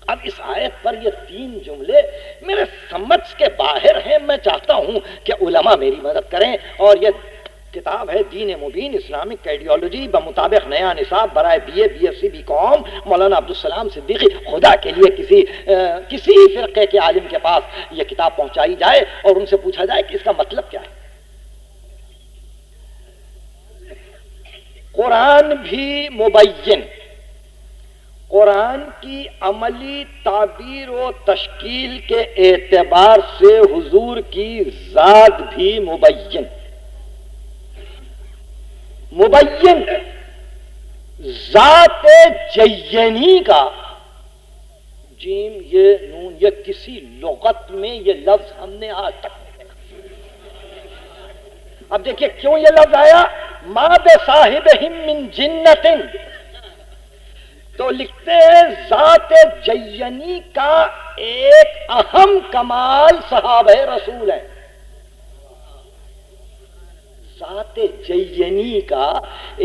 اب اس آیت پر یہ تین جملے میرے سمجھ کے باہر ہیں. میں چاہتا ہوں کہ علماء میری مدد کریں. اور یہ کتاب ہے دین مبین اسلامک آئیڈیالوجی بمطابق نیا نصاب برائے B A B F C B com Maulana Abdussalam Siddiqui. خدا کے لیے کسی فرقے کے عالم کے پاس یہ کتاب پہنچائی جائے اور ان سے پوچھا جائے کہ اس کا مطلب کیا ہے. قرآن بھی مبین، قرآن کی عملی تعبیر و تشکیل کے اعتبار سے حضور کی ذات بھی مبین. مبین ذات جینی کا جیم یہ نون یہ کسی لغت میں یہ لفظ ہم نے آج تک نہیں دیکھا. اب دیکھیے کیوں یہ لفظ آیا، ما بصاحبہم من جنۃ. تو لکھتے ہیں ذات جینی کا ایک اہم کمال صحابہ رسول ہے. ذات جینی کا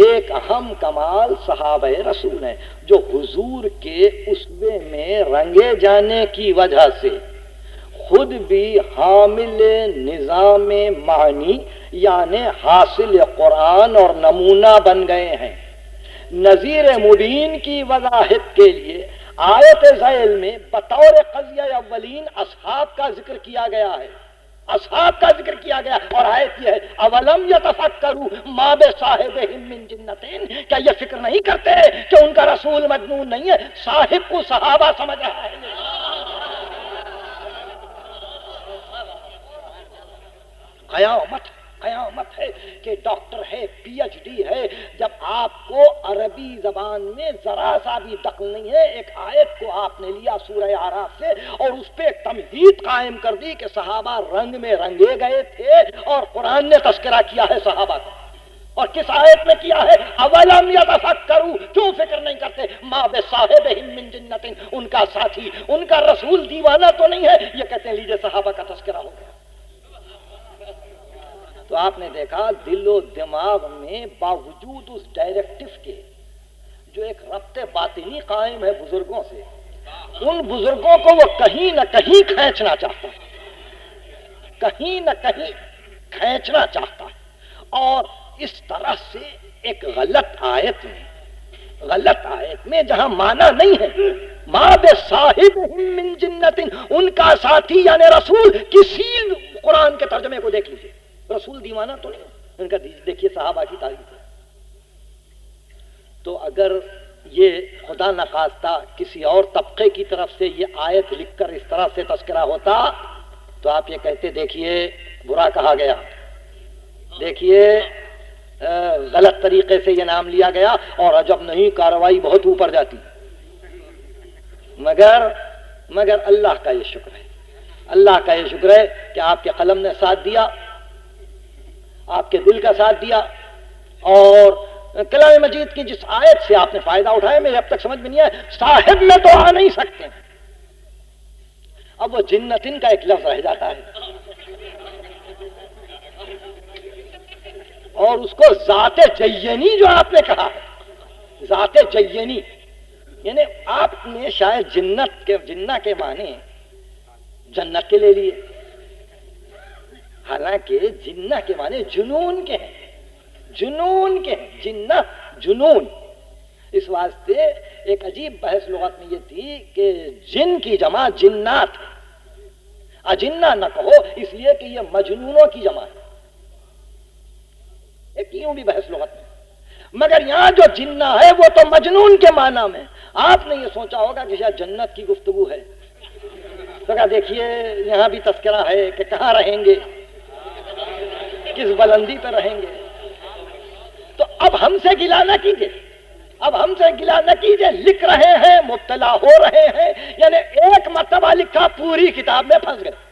ایک اہم کمال صحابہ رسول ہیں جو حضور کے اسوے میں رنگے جانے کی وجہ سے خود بھی حامل نظام معنی یعنی حاصل قرآن اور نمونہ بن گئے ہیں. نظیر مبین کی وضاحت کے لیے آیت ذیل میں بطور قضیہ اولین اصحاب کا ذکر کیا گیا ہے. اصحاب کا ذکر کیا گیا اور آیت یہ ہے اولم یتفکروا ما بصاحبہم من جنۃ. کیا یہ فکر نہیں کرتے کہ ان کا رسول مجنون نہیں ہے؟ صاحب کو صحابہ سمجھ رہا ہے. قیامت ہے کہ ڈاکٹر ہے، پی ایچ ڈی ہے، جب آپ کو عربی زبان میں ذرا سا بھی دخل نہیں ہے، ایک آیت کو آپ نے لیا سورہ آراف سے اور اس پہ ایک تمہید قائم کر دی کہ صحابہ رنگ میں رنگے گئے تھے اور قرآن نے تذکرہ کیا ہے صحابہ کا. اور کس آیت میں کیا ہے؟ اولم یتفکروا. کیوں فکر نہیں کرتے؟ ما بصاحبہم من جنۃ. ان کا ساتھی، ان کا رسول دیوانہ تو نہیں ہے. یہ کہتے ہیں لیجیے صحابہ کا تذکرہ ہو گیا. تو آپ نے دیکھا دل و دماغ میں باوجود اس ڈائریکٹو کے جو ایک ربط باطنی قائم ہے بزرگوں سے، ان بزرگوں کو وہ کہیں نہ کہیں کھینچنا چاہتا ہے، کہیں نہ کہیں کھینچنا چاہتا ہے. اور اس طرح سے ایک غلط آیت میں جہاں معنی نہیں ہے ما بصاحبہم من جنۃ، ان کا ساتھی یعنی رسول. کسی قرآن کے ترجمے کو دیکھ لیجیے، رسول دیوانہ تو نہیں. ان کا دیکھیے صحابہ کی تعریف ہے. تو اگر یہ خدا نخواستہ کسی اور طبقے کی طرف سے یہ آیت لکھ کر اس طرح سے تذکرہ ہوتا تو آپ یہ کہتے دیکھیے برا کہا گیا، دیکھیے غلط طریقے سے یہ نام لیا گیا اور عجب نہیں کارروائی بہت اوپر جاتی. مگر اللہ کا یہ شکر ہے، اللہ کا یہ شکر ہے کہ آپ کے قلم نے ساتھ دیا، آپ کے دل کا ساتھ دیا. اور کلام مجید کی جس آیت سے آپ نے فائدہ اٹھایا مجھے اب تک سمجھ میں نہیں آیا، صاحب میں تو آ نہیں سکتے. اب وہ جنتن کا ایک لفظ رہ جاتا ہے اور اس کو ذات جینی جو آپ نے کہا، ذات جینی یعنی آپ نے شاید جنت کے جنہ کے معنی جنت کے لے لیے. حالانکہ جنہ کے معنی جنون کے ہیں، جنون کے ہیں، جنہ جنون. اس واسطے ایک عجیب بحث لغت میں یہ تھی کہ جن کی جمع جنات، اجنہ نہ کہو اس لیے کہ یہ مجنونوں کی جمع ہے. ایک یوں بھی بحث لغت میں. مگر یہاں جو جنہ ہے وہ تو مجنون کے معنی میں. آپ نے یہ سوچا ہوگا کہ شاید جنت کی گفتگو ہے، تو کہا دیکھیے یہاں بھی تذکرہ ہے کہ کہاں رہیں گے، کس بلندی پہ رہیں گے. تو اب ہم سے گلہ نہ کیجیے، اب ہم سے گلہ نہ کیجیے، لکھ رہے ہیں مبتلا ہو رہے ہیں. یعنی ایک مرتبہ لکھا پوری کتاب میں پھنس گئے،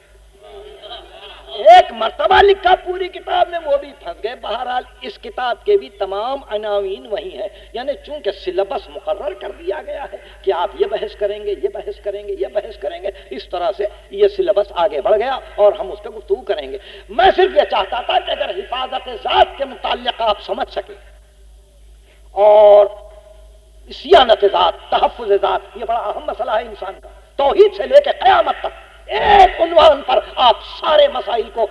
ایک مرتبہ لکھا پوری کتاب میں وہ بھی پھنس گئے. بہرحال اس کتاب کے بھی تمام عناوین وہی ہیں. یعنی چونکہ سلیبس مقرر کر دیا گیا ہے کہ آپ یہ بحث کریں گے، یہ بحث کریں گے، یہ بحث کریں گے، اس طرح سے یہ سلیبس آگے بڑھ گیا اور ہم اس پہ گفتگو کریں گے. میں صرف یہ چاہتا تھا کہ اگر حفاظت ذات کے متعلق آپ سمجھ سکیں اور صیانت ذات، تحفظ ذات، یہ بڑا اہم مسئلہ ہے انسان کا. توحید سے لے کے قیامت تک ایک عنوان پر آپ سارے مسائل کو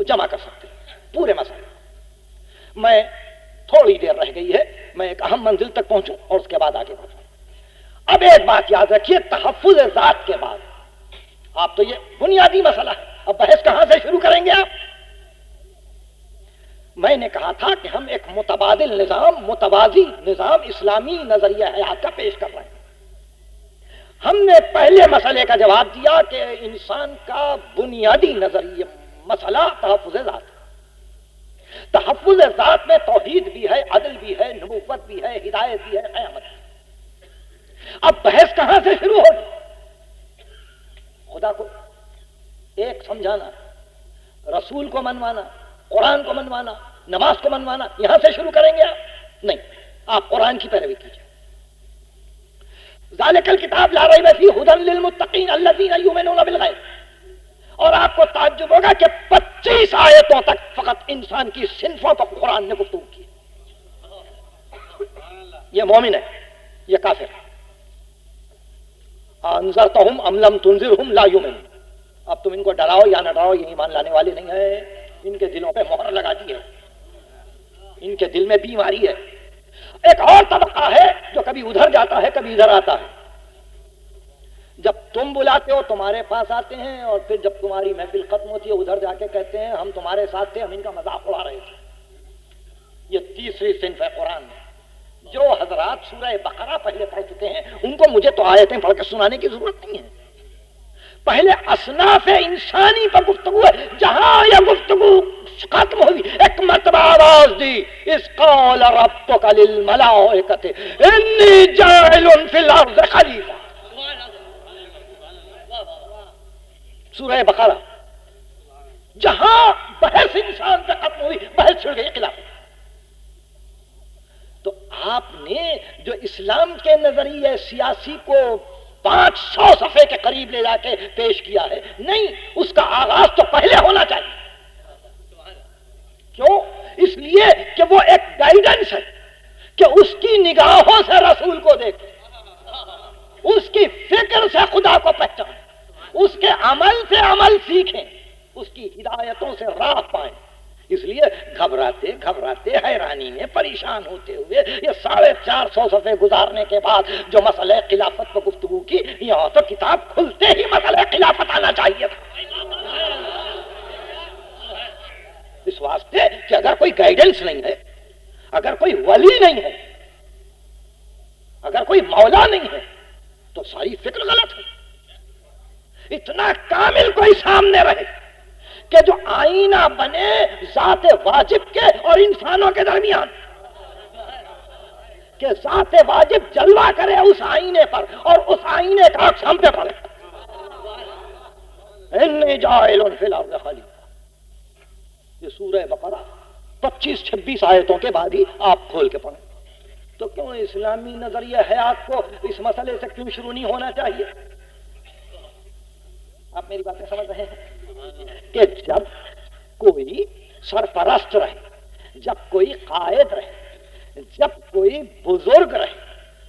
جمع کر سکتے ہیں، پورے مسائل. میں تھوڑی دیر رہ گئی ہے، میں ایک اہم منزل تک پہنچوں اور اس کے بعد آگے بڑھوں. اب ایک بات یاد رکھیے، تحفظ ذات کے بعد آپ تو یہ بنیادی مسئلہ ہے، اب بحث کہاں سے شروع کریں گے آپ؟ میں نے کہا تھا کہ ہم ایک متبادل نظام، متوازی نظام اسلامی نظریہ حیات کا پیش کر رہے ہیں. ہم نے پہلے مسئلے کا جواب دیا کہ انسان کا بنیادی نظریہ مسئلہ تحفظ ذات. تحفظ ذات میں توحید بھی ہے، عدل بھی ہے، نبوت بھی ہے، ہدایت بھی ہے، قیامت بھی. اب بحث کہاں سے شروع ہوگی؟ خدا کو ایک سمجھانا، رسول کو منوانا، قرآن کو منوانا، نماز کو منوانا، یہاں سے شروع کریں گے آپ؟ نہیں، آپ قرآن کی پیروی کیجیے. ذالک الکتاب لا ریب فیہ ھدی للمتقین الذین یؤمنون بالغیب. اور آپ کو تعجب ہوگا کہ 25 آیتوں تک فقط انسان کی صنفوں پر قرآن نے گفتگو کی. یہ مومن ہے، یہ کافر ہے. انذرتہم ام لم تنذرہم لا یؤمنون. اب تم ان کو ڈراؤ یا نہ ڈراؤ، یہ ایمان لانے والے نہیں ہیں. ان کے دلوں پہ مہر لگا دی ہے، ان کے دل میں بیماری ہے. ایک اور طبقہ ہے جو کبھی ادھر جاتا ہے، کبھی ادھر آتا ہے. جب تم بلاتے ہو تمہارے پاس آتے ہیں، اور پھر جب تمہاری محفل ختم ہوتی ہے ادھر جا کے کہتے ہیں ہم تمہارے ساتھ تھے، ہم ان کا مذاق اڑا رہے تھے. یہ تیسری صنف ہے قرآن میں. جو حضرات سورہ بقرہ پہلے پڑھ چکے ہیں ان کو مجھے تو آیتیں پڑھ کے سنانے کی ضرورت نہیں ہے. پہلے اصناف انسانی پر گفتگو ہے. جہاں یہ گفتگو ختم ہوئی ایک مرتبہ آواز دی، اس قال ربک للملائکۃ انی جاعل فی الارض خلیفہ. سورہ بقرہ. جہاں بحث انسان پہ ختم ہوئی بحث چھڑ گئی خلاف. تو آپ نے جو اسلام کے نظریے سیاسی کو 500 صفحے کے قریب لے جا کے پیش کیا ہے، نہیں، اس کا آغاز تو پہلے ہونا چاہیے. کیوں؟ اس لیے کہ وہ ایک گائیڈنس ہے کہ اس کی نگاہوں سے رسول کو دیکھیں، اس کی فکر سے خدا کو پہچانیں، اس کے عمل سے عمل سیکھیں، اس کی ہدایتوں سے راہ پائیں. اس لیے گھبراتے گھبراتے حیرانی میں پریشان ہوتے ہوئے یہ 450 صفحے گزارنے کے بعد جو مسئلہ خلافت پر گفتگو کی، یہاں تو کتاب کھلتے ہی مسئلہ خلافت آنا چاہیے تھا. اس واسطے کہ اگر کوئی گائیڈنس نہیں ہے، اگر کوئی ولی نہیں ہے، اگر کوئی مولا نہیں ہے تو ساری فکر غلط ہے. اتنا کامل کوئی سامنے رہے کہ جو آئینہ بنے ذات واجب کے اور انسانوں کے درمیان، کہ ذات واجب جلوہ کرے اس آئینے پر اور اس آئینے کا عکس ہم پہ پڑے. انی جاعل فی الارض خلیفہ. یہ سورہ بقرہ 25-26 آیتوں کے بعد ہی آپ کھول کے پڑھیں. تو کیوں اسلامی نظریہ حیات کو اس مسئلے سے کیوں شروع نہیں ہونا چاہیے؟ آپ میری باتیں سمجھ رہے ہیں کہ جب کوئی سرپرست رہے، جب کوئی قائد رہے، جب کوئی بزرگ رہے،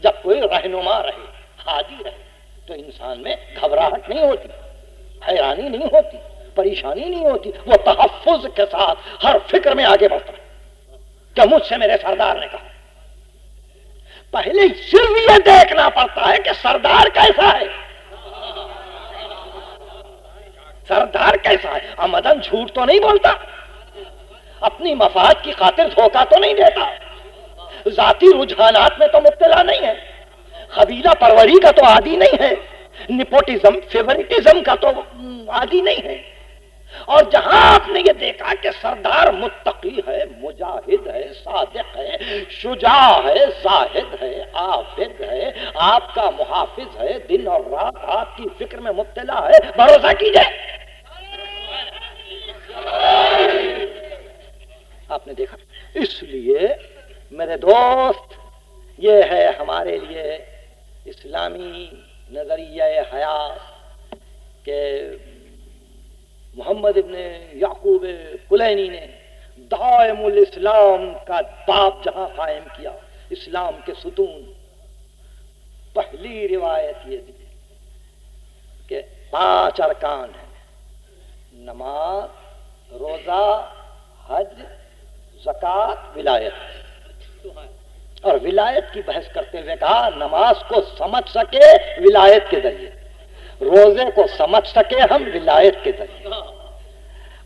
جب کوئی رہنما رہے، ہادی رہے، تو انسان میں گھبراہٹ نہیں ہوتی، حیرانی نہیں ہوتی، پریشانی نہیں ہوتی، وہ تحفظ کے ساتھ ہر فکر میں آگے بڑھتا ہے کہ مجھ سے میرے سردار نے کہا۔ پہلے صرف یہ دیکھنا پڑتا ہے کہ سردار کیسا ہے، سردار کیسا ہے، عمدن جھوٹ تو نہیں بولتا، اپنی مفاد کی خاطر دھوکہ تو نہیں دیتا، ذاتی رجحانات میں تو مبتلا نہیں ہے، قبیلہ پروری کا تو عادی نہیں ہے، نیپوٹزم فیورٹزم کا تو عادی نہیں ہے۔ اور جہاں آپ نے یہ دیکھا کہ سردار متقی ہے، مجاہد ہے، صادق ہے، شجاع ہے، زاہد ہے، عابد ہے، آپ کا محافظ ہے، دن اور رات آپ کی فکر میں مبتلا ہے، بھروسہ کیجئے۔ آپ نے دیکھا، اس لیے میرے دوست یہ ہے ہمارے لیے اسلامی نظریہ حیات کہ محمد ابن یعقوب کلینی نے دائم الاسلام کا باب جہاں قائم کیا، اسلام کے ستون، پہلی روایت یہ دی کہ 5 ارکان ہیں، نماز، روزہ، حج، زکوٰۃ، ولایت۔ اور ولایت کی بحث کرتے ہوئے کہا نماز کو سمجھ سکے ولایت کے ذریعے، روزے کو سمجھ سکے ہم ولایت کے ذریعے،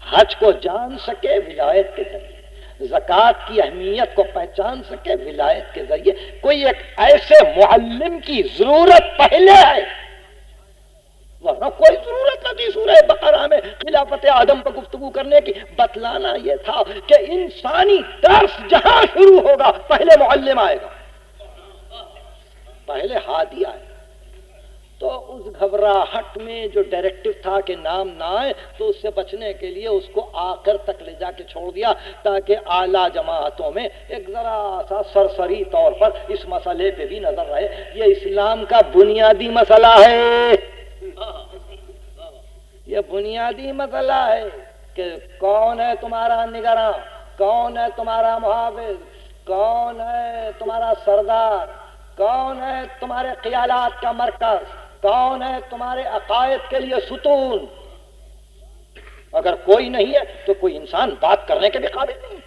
حج کو جان سکے ولایت کے ذریعے، زکوٰۃ کی اہمیت کو پہچان سکے ولایت کے ذریعے۔ کوئی ایک ایسے معلم کی ضرورت پہلے ہے، ورنہ کوئی ضرورت نہ تھی سورہ بقرہ میں خلافت آدم پر گفتگو کرنے کی۔ بتلانا یہ تھا کہ انسانی درس جہاں شروع ہوگا پہلے معلم آئے گا، پہلے ہادی آئے گا۔ تو اس گھبراہٹ میں جو ڈائریکٹو تھا کہ نام نہ آئے، تو اس سے بچنے کے لیے اس کو آخر تک لے جا کے چھوڑ دیا تاکہ اعلیٰ جماعتوں میں ایک ذرا سا سرسری طور پر اس مسئلے پہ بھی نظر رہے۔ یہ اسلام کا بنیادی مسئلہ ہے، یہ بنیادی مسئلہ ہے کہ کون ہے تمہارا نگراں، کون ہے تمہارا محافظ، کون ہے تمہارا سردار، کون ہے تمہارے خیالات کا مرکز، کون ہے تمہارے عقائد کے لیے ستون۔ اگر کوئی نہیں ہے تو کوئی انسان بات کرنے کے بھی قابل نہیں،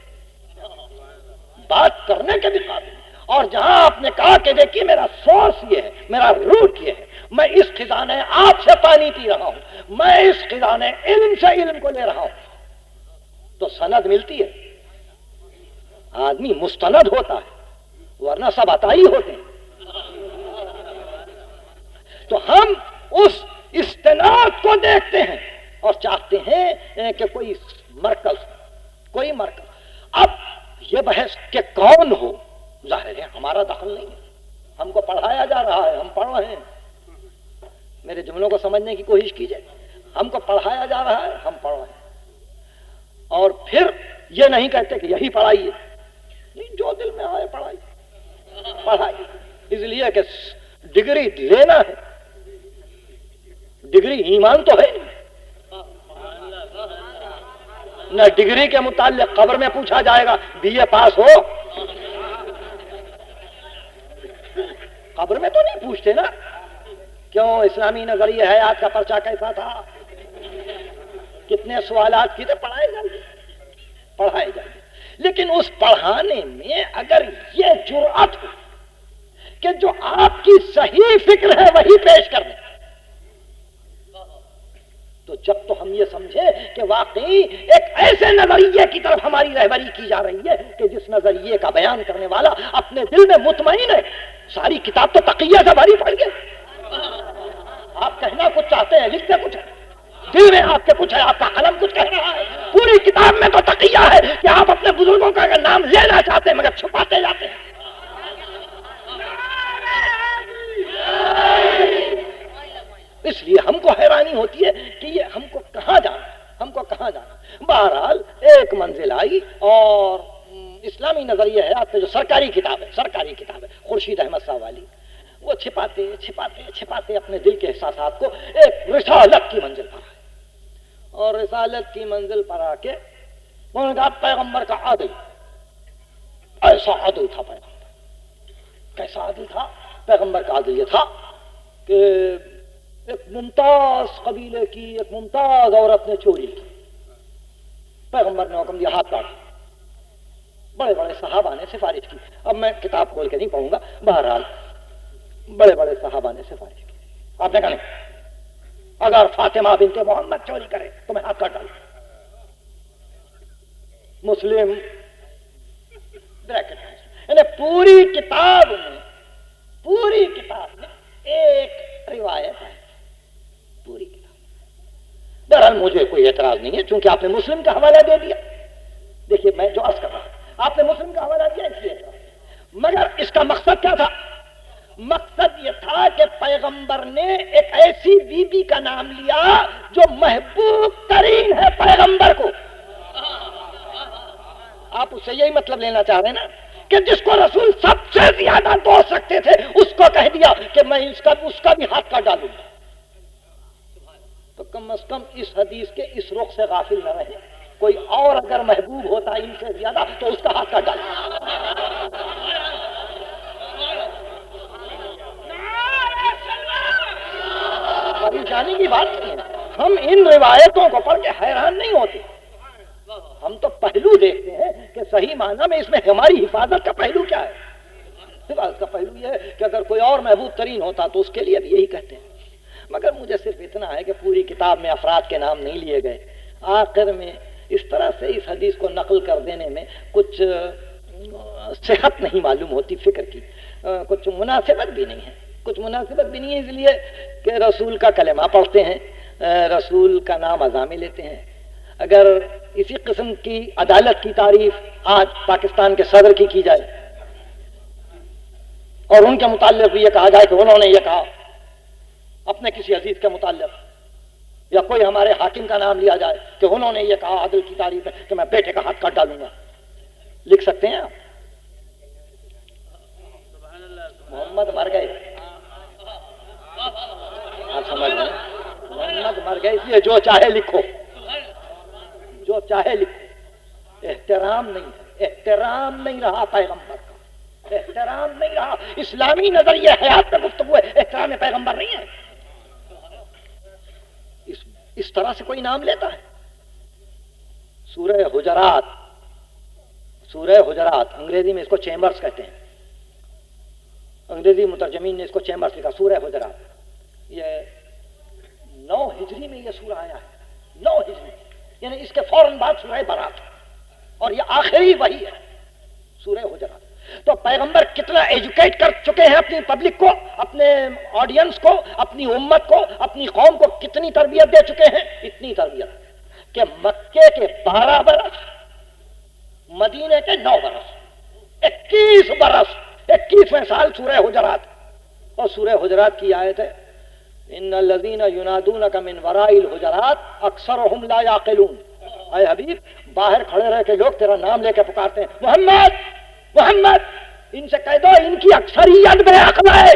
بات کرنے کے بھی قابل نہیں۔ اور جہاں آپ نے کہا کہ دیکھیے میرا سورس یہ ہے، میرا روٹ یہ ہے، میں اس خزانے آپ سے پانی پی رہا ہوں، میں اس خزانے علم سے علم کو لے رہا ہوں، تو سند ملتی ہے، آدمی مستند ہوتا ہے، ورنہ سب عطائی ہوتے ہیں۔ تو ہم اس استناد کو دیکھتے ہیں اور چاہتے ہیں کہ کوئی مرکز، کوئی مرکز۔ اب یہ بحث کہ کون ہو، ظاہر ہے ہمارا دخل نہیں ہے، ہم کو پڑھایا جا رہا ہے، ہم پڑھ رہے ہیں، میرے جملوں کو سمجھنے کی کوشش کیجئے، ہم کو پڑھایا جا رہا ہے، ہم پڑھ رہے ہیں، اور پھر یہ نہیں کہتے کہ یہی پڑھائی ہے، نہیں، جو دل میں آئے پڑھائی، اس لیے کہ ڈگری لینا ہے، ڈگری ایمان تو ہے نہیں، نہ ڈگری کے متعلق قبر میں پوچھا جائے گا بی اے پاس ہو، قبر میں تو نہیں پوچھتے نا، کیوں اسلامی نظریہ حیات کا پرچہ کیسا تھا، کتنے سوالات کی تھے، پڑھائے جائیں گے۔ لیکن اس پڑھانے میں اگر یہ جرأت ہو کہ جو آپ کی صحیح فکر ہے وہی پیش کرنے، تو جب تو ہم یہ سمجھے کہ واقعی ایک ایسے نظریے کی طرف ہماری رہبری کی جا رہی ہے کہ جس نظریے کا بیان کرنے والا اپنے دل میں مطمئن ہے۔ ساری کتاب تو تقیہ سے بھری پڑ گئی، آپ کہنا کچھ چاہتے ہیں، لکھتے کچھ ہے، دل میں آپ کے کچھ ہے، آپ کا قلم کچھ کہہ رہا ہے، پوری کتاب میں تو تقیہ ہے کہ آپ اپنے بزرگوں کا اگر نام لینا چاہتے ہیں مگر چھپاتے جاتے ہیں۔ اس لیے ہم کو حیرانی ہوتی ہے کہ یہ ہم کو کہاں جانا ہے، ہم کو کہاں جانا ہے۔ بہرحال ایک منزل آئی اور اسلامی نظریہ حیات پہ جو سرکاری کتاب ہے خورشید احمد صاحب والی، وہ چھپاتے اپنے دل کے احساسات کو ایک رسالت کی منزل پر آئے، اور رسالت کی منزل پر آ کے انہوں نے کہا پیغمبر کا عدل، ایسا عدل تھا پیغمبر، کیسا عدل تھا پیغمبر کا عدل؟ یہ تھا کہ ایک ممتاز قبیلے کی ایک ممتاز عورت نے چوری کی، پیغمبر نے حکم دیا ہاتھ کاٹ۔ بڑے بڑے صحابہ نے سفارش کی، اب میں کتاب کھول کے نہیں پڑھوں گا، بہرحال بڑے بڑے صحابہ نے سفارش کی۔ آپ نے کہا نہیں، اگر فاطمہ بنت محمد چوری کرے تو میں ہاتھ کاٹ ڈالوں۔ مسلم بریکٹ ہے، یعنی پوری کتاب میں ایک روایت ہے، پوری کتاب۔ بہرحال مجھے کوئی اعتراض نہیں ہے، چونکہ آپ نے مسلم کا حوالہ دے دیا۔ دیکھیے میں جو عرض کر رہا ہوں، آپ نے مسلم کا حوالہ دیا اس لیے اعتراض، مگر اس کا مقصد کیا تھا؟ مقصد یہ تھا کہ پیغمبر نے ایک ایسی بی بی کا نام لیا جو محبوب ترین ہے پیغمبر کو۔ آپ اس سے یہی مطلب لینا چاہ رہے ہیں نا کہ جس کو رسول سب سے زیادہ دوست رکھتے تھے اس کو کہہ دیا کہ میں اس کا بھی ہاتھ کاٹ ڈالوں گا۔ تو کم از کم اس حدیث کے اس رخ سے غافل نہ رہے، کوئی اور اگر محبوب ہوتا ان سے زیادہ تو اس کا ہاتھ کاٹ ڈالے۔ پریشانی کی بات نہیں ہے، ہم ان روایتوں کو پڑھ کے حیران نہیں ہوتے، ہم تو پہلو دیکھتے ہیں کہ صحیح معنی میں اس میں ہماری حفاظت کا پہلو کیا ہے۔ حفاظت کا پہلو یہ ہے کہ اگر کوئی اور محبوب ترین ہوتا تو اس کے لیے بھی یہی کہتے ہیں۔ مگر مجھے صرف اتنا ہے کہ پوری کتاب میں افراد کے نام نہیں لیے گئے، آخر میں اس طرح سے اس حدیث کو نقل کر دینے میں کچھ صحت نہیں معلوم ہوتی فکر کی، کچھ مناسبت بھی نہیں ہے، اس لیے کہ رسول کا کلمہ پڑھتے ہیں، رسول کا نام اعظم لیتے ہیں۔ اگر اسی قسم کی عدالت کی تعریف آج پاکستان کے صدر کی جائے اور ان کے متعلق بھی یہ کہا جائے کہ انہوں نے یہ کہا اپنے کسی عزیز کے متعلق، یا کوئی ہمارے حاکم کا نام لیا جائے کہ انہوں نے یہ کہا عدل کی تعریف ہے کہ میں بیٹے کا ہاتھ کاٹ ڈالوں گا، لکھ سکتے ہیں آپ؟ محمد مر گئے، آپ سمجھ رہے ہیں؟ محمد مر گئے، اس لیے جو چاہے لکھو، جو چاہے لکھو، احترام نہیں ہے، احترام نہیں رہا پیغمبر کا، احترام نہیں رہا۔ اسلامی نظریہ حیات کا گفتگو ہے، احترام پیغمبر نہیں ہے۔ اس طرح سے کوئی نام لیتا ہے؟ سورہ حجرات انگریزی میں اس کو چیمبرز کہتے ہیں، انگریزی مترجمین نے اس کو چیمبرز لکھا، سورہ حجرات۔ یہ 9 ہجری میں یہ سورہ آیا ہے، 9 ہجری، یعنی اس کے فوراً بعد سورہ برات، اور یہ آخری وحی ہے سورہ حجرات۔ تو پیغمبر کتنا ایجوکیٹ کر چکے ہیں اپنی پبلک کو، اپنے آڈینس کو، اپنی امت کو، اپنی قوم کو کتنی تربیت دے چکے ہیں؟ اتنی تربیت کہ مکے کے 12 برس، مدینے کے 9 برس، 21 برس، 21ویں سال سورہ حجرات۔ اور سورہ حجرات کی آیت ہے ان الذین ینادونک من وراء الحجرات اکثرهم لا یعقلون۔ اے حبیب، باہر کھڑے رہ کے لوگ تیرا نام لے کے پکارتے ہیں، محمد محمد، ان سے کہہ دو ان کی اکثریت بے عقل ہے۔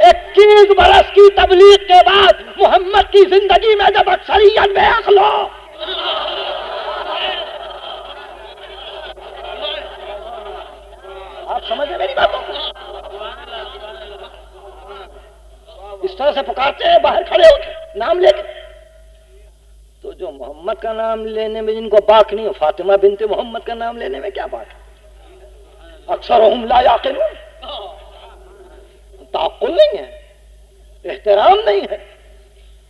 21 برس کی تبلیغ کے بعد محمد کی زندگی میں جب اکثریت بے عقل ہو، آپ سمجھے میری باتوں کو؟ اس طرح سے پکارتے ہیں باہر کھڑے ہو کے نام لے کے۔ تو جو محمد کا نام لینے میں جن کو باک نہیں ہو، فاطمہ بنت محمد کا نام لینے میں کیا بات ہے؟ اکثرهم لا یعقلون، تعقل نہیں ہے، احترام نہیں ہے۔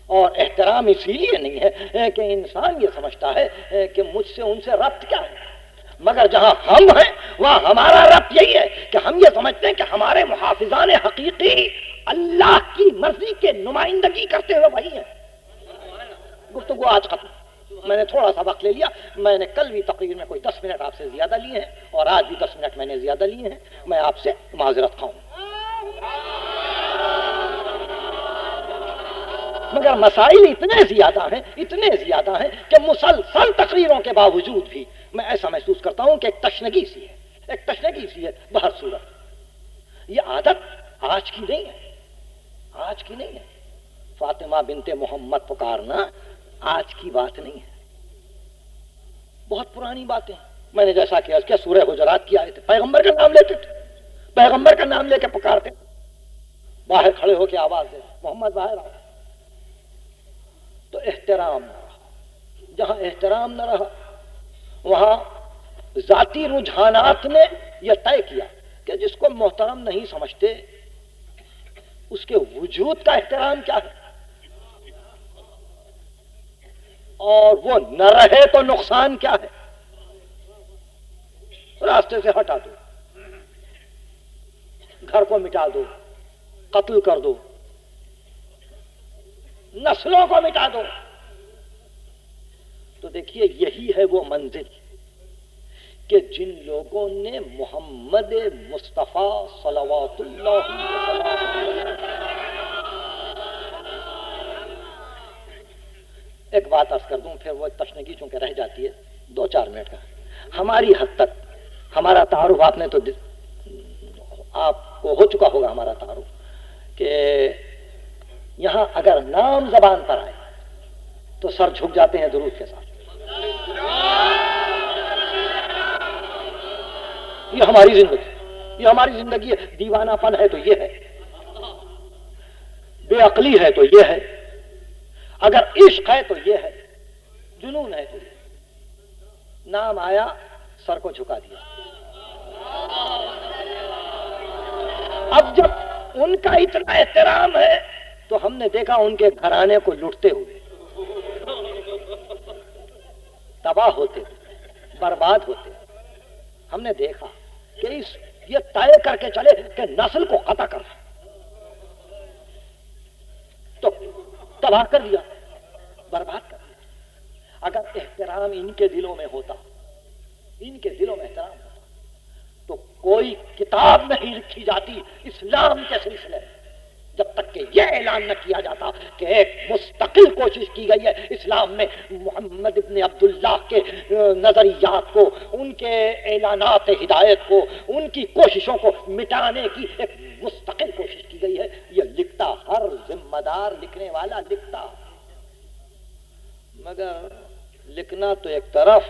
اور احترام اسی لیے نہیں ہے کہ انسان یہ سمجھتا ہے کہ مجھ سے ان سے ربط کیا ہے، مگر جہاں ہم ہیں وہاں ہمارا ربط یہی ہے کہ ہم یہ سمجھتے ہیں کہ ہمارے محافظان حقیقی اللہ کی مرضی کے نمائندگی کرتے ہوئے وہی ہیں۔ گفتگو آج ختم، میں نے تھوڑا سا وقت لے لیا، میں نے کل بھی تقریر میں کوئی 10 منٹ آپ سے زیادہ لیے ہیں اور آج بھی 10 منٹ میں نے زیادہ لیے ہیں، میں آپ سے معذرت خواہوں، مگر مسائل اتنے زیادہ ہیں کہ مسلسل تقریروں کے باوجود بھی میں ایسا محسوس کرتا ہوں کہ ایک تشنگی سی ہے بہر صورت۔ یہ عادت آج کی نہیں ہے، فاطمہ بنت محمد پکارنا آج کی بات نہیں ہے، بہت پرانی باتیں۔ میں نے جیسا کہ سورہ حجرات کی آیت، پیغمبر کا نام لیتے تھے، پیغمبر کا نام لے کے پکارتے، باہر کھڑے ہو کے آواز دے محمد باہر آؤ. تو احترام نہ رہا. جہاں احترام نہ رہا وہاں ذاتی رجحانات نے یہ طے کیا کہ جس کو محترم نہیں سمجھتے اس کے وجود کا احترام کیا ہے, اور وہ نہ رہے تو نقصان کیا ہے. راستے سے ہٹا دو, گھر کو مٹا دو, قتل کر دو, نسلوں کو مٹا دو. تو دیکھیے یہی ہے وہ منزل کہ جن لوگوں نے محمد مصطفیٰ صلوات اللہ علیہ. ایک بات عرض کر دوں, پھر وہ تشنگی چونکہ رہ جاتی ہے 2-4 منٹ کا. ہماری حد تک ہمارا تعارف آپ نے تو آپ کو ہو چکا ہوگا ہمارا تعارف کہ یہاں اگر نام زبان پر آئے تو سر جھک جاتے ہیں درود کے ساتھ. یہ ہماری زندگی, یہ ہماری زندگی ہے. دیوانہ پن ہے تو یہ ہے, بے عقلی ہے تو یہ ہے, اگر عشق ہے تو یہ ہے, جنون ہے تو یہ. نام آیا سر کو جھکا دیا. اب جب ان کا اتنا احترام ہے تو ہم نے دیکھا ان کے گھرانے کو لوٹتے ہوئے, تباہ ہوتے, برباد ہوتے. ہم نے دیکھا کہ یہ طے کر کے چلے کہ نسل کو قطع کر تو تباہ کر دیا, برباد کر دیا. اگر احترام ان کے دلوں میں ہوتا, ان کے دلوں میں احترام ہوتا تو کوئی کتاب نہیں لکھی جاتی اسلام کے سلسلے میں جب تک کہ یہ اعلان نہ کیا جاتا کہ ایک مستقل کوشش کی گئی ہے اسلام میں محمد ابن عبداللہ کے نظریات کو, ان کے اعلانات ہدایت کو, ان کی کوششوں کو مٹانے کی ایک مستقل کوشش کی گئی ہے. یہ لکھتا ہر ذمہ دار لکھنے والا لکھتا, مگر لکھنا تو ایک طرف,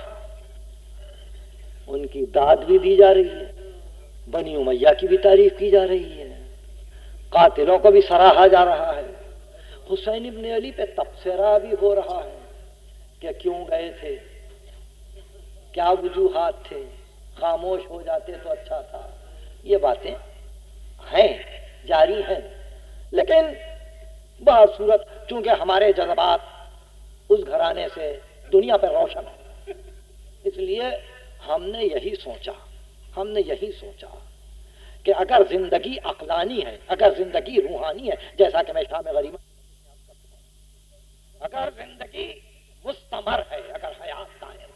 ان کی داد بھی دی جا رہی ہے, بنی امیہ کی بھی تعریف کی جا رہی ہے, قاتلوں کو بھی سراہا جا رہا ہے, حسین ابن علی پہ تبصرہ بھی ہو رہا ہے کہ کیوں گئے تھے, کیا وجوہات تھے, خاموش ہو جاتے تو اچھا تھا. یہ باتیں ہیں, جاری ہیں, لیکن بہت صورت چونکہ ہمارے جذبات اس گھرانے سے دنیا پہ روشن ہے, اس لیے ہم نے یہی سوچا کہ اگر زندگی عقلانی ہے, اگر زندگی روحانی ہے, جیسا کہ میں شام غریبہ, اگر زندگی مستمر ہے, اگر حیات دائر ہے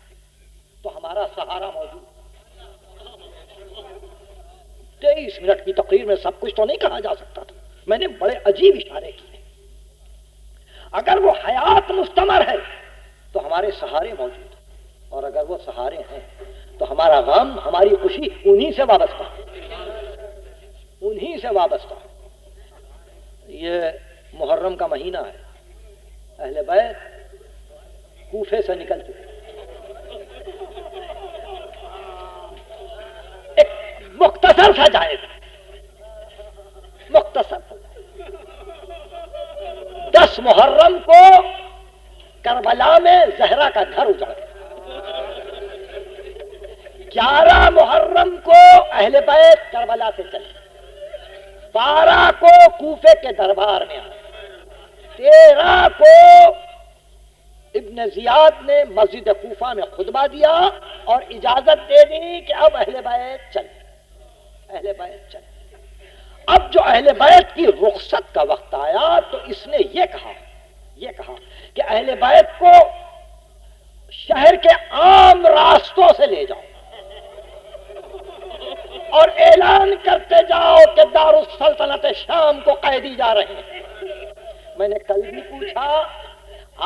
تو ہمارا سہارا موجود. 23 منٹ کی تقریر میں سب کچھ تو نہیں کہا جا سکتا تھا, میں نے بڑے عجیب اشارے کیے. اگر وہ حیات مستمر ہے تو ہمارے سہارے موجود, اور اگر وہ سہارے ہیں تو ہمارا غم, ہماری خوشی انہی سے وابستہ ہے, انہی سے وابستہ ہے. یہ محرم کا مہینہ ہے, اہل بیت کوفے سے نکل چکے. ایک مختصر سا جائزہ, مختصر سا 10 محرم کو کربلا میں زہرا کا گھر اجڑ گیا. 11 محرم کو اہل بیت کربلا سے چلے, 12 کو کوفے کے دربار میں آئے, 13 کو ابن زیاد نے مسجد کوفہ میں خطبہ دیا اور اجازت دے دی کہ اب اہل بیت چلے, اہل بیت چلے. اب جو اہل بیت کی رخصت کا وقت آیا تو اس نے یہ کہا کہ اہل بیت کو شہر کے عام راستوں سے لے جاؤ اور اعلان کرتے جاؤ کہ دارالسلطنت شام کو قیدی جا رہے ہیں. میں نے کل بھی پوچھا,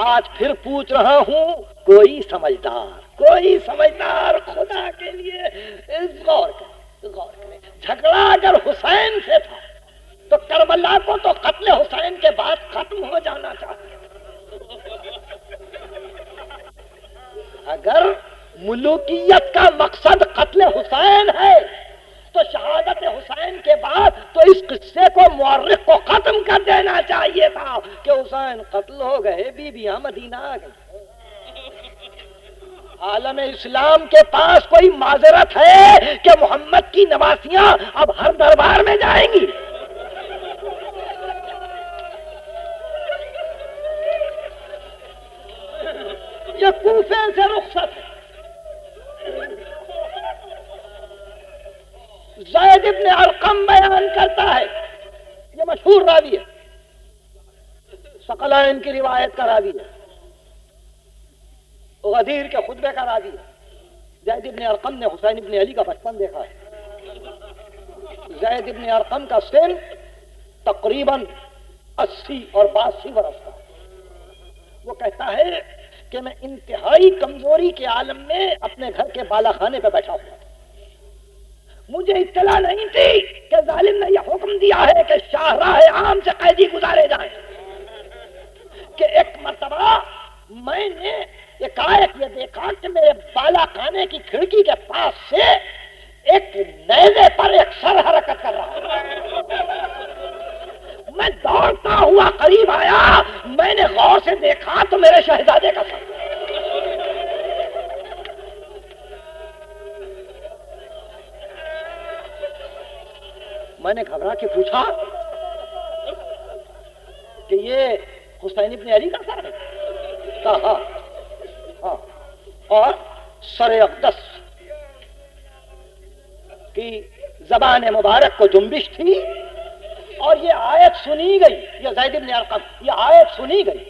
آج پھر پوچھ رہا ہوں, کوئی سمجھدار خدا کے لیے غور کرے. جھگڑا اگر حسین سے تھا تو کربلا کو تو قتل حسین کے بعد ختم ہو جانا چاہیے. اگر ملوکیت کا مقصد قتل حسین ہے تو شہادت حسین کے بعد تو اس قصے کو مورخ کو ختم کر دینا چاہیے تھا کہ حسین قتل ہو گئے، بیویاں مدینہ آ گئی۔ عالم اسلام کے پاس کوئی معذرت ہے کہ محمد کی نواسیاں اب ہر دربار میں جائیں گی؟ یہ کوفے سے رخصت ہے۔ زید ابن ارقم بیان کرتا ہے، یہ مشہور راوی ہے، ثقلین کی روایت کا راوی ہے، غدیر کے خطبے کا راوی ہے۔ زید ابن ارقم نے حسین ابن علی کا بچپن دیکھا ہے۔ زید ابن ارقم کا سن تقریباً 80 اور 82 برس کا ہے۔ وہ کہتا ہے کہ میں انتہائی کمزوری کے عالم میں اپنے گھر کے بالا خانے پہ بیٹھا ہوا، مجھے اطلاع نہیں تھی کہ ظالم نے یہ حکم دیا ہے کہ شاہراہ عام سے قیدی گزارے جائیں، کہ ایک مرتبہ میں نے یہ دیکھا کہ میرے بالا خانے کی کھڑکی کے پاس سے ایک نیزے پر ایک سر حرکت کر رہا ہے۔ میں دوڑتا ہوا قریب آیا، میں نے غور سے دیکھا تو میرے شہزادے کا سر۔ میں نے گھبرا کے پوچھا کہ یہ حسین ابن علی کا سر ہے؟ کہا ہاں ہاں، اور سر اقدس کی زبان مبارک کو جنبش تھی، اور یہ آیت سنی گئی، یہ زید بن ارقم، یہ آیت سنی گئی،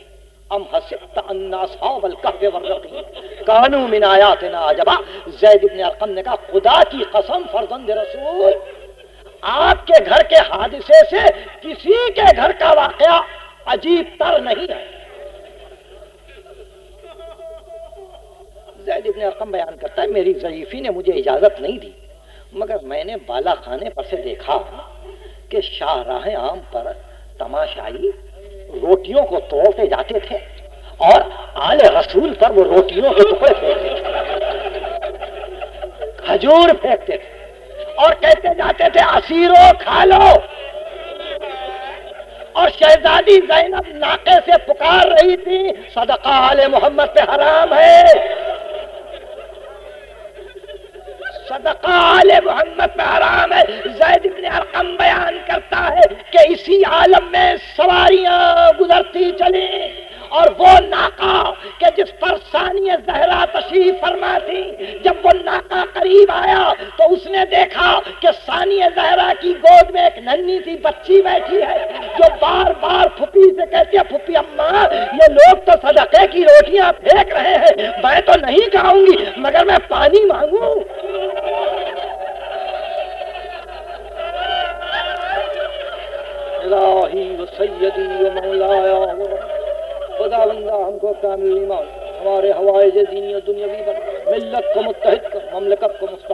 ام حسبت ان اصحاب الکہف والرقیم کانوا من آیاتنا عجبا۔ زید بن ارقم نے کہا خدا کی قسم فرزند رسول، آپ کے گھر کے حادثے سے کسی کے گھر کا واقعہ عجیب تر نہیں ہے۔ زید بن ارقم بیان کرتا ہے میری ضعیفی نے مجھے اجازت نہیں دی، مگر میں نے بالا خانے پر سے دیکھا کہ شاہراہ عام پر تماشائی روٹیوں کو توڑتے جاتے تھے اور آل رسول پر وہ روٹیوں کے ٹکڑے پھینکتے تھے، کھجور پھینکتے تھے اور کہتے جاتے تھے اسیرو کھا لو، اور شہزادی زینب ناقے سے پکار رہی تھی صدقہ آل محمد پہ حرام ہے، صدقہ آل محمد پہ حرام ہے۔ زید بن ارقم بیان کرتا ہے کہ اسی عالم میں سواریاں گزرتی چلیں، اور وہ ناقہ کہ جس پر ثانیہ زہرا تشریف فرما تھی، جب وہ ناقہ قریب آیا تو اس نے دیکھا کہ ثانیہ زہرا کی گود میں ایک ننھی سی بچی بیٹھی ہے جو بار بار پھپھی سے کہتی ہے پھپھی اماں یہ لوگ تو صدقے کی روٹیاں پھینک رہے ہیں، میں تو نہیں کھاؤں گی مگر میں پانی مانگوں۔ الہی و سیدی و مولایا خدا بندہ ہم کو کامل ایمان، ہمارے حوائج دینی و دنیاوی پر ملت کو متحد کر، مملکت کو مستحکم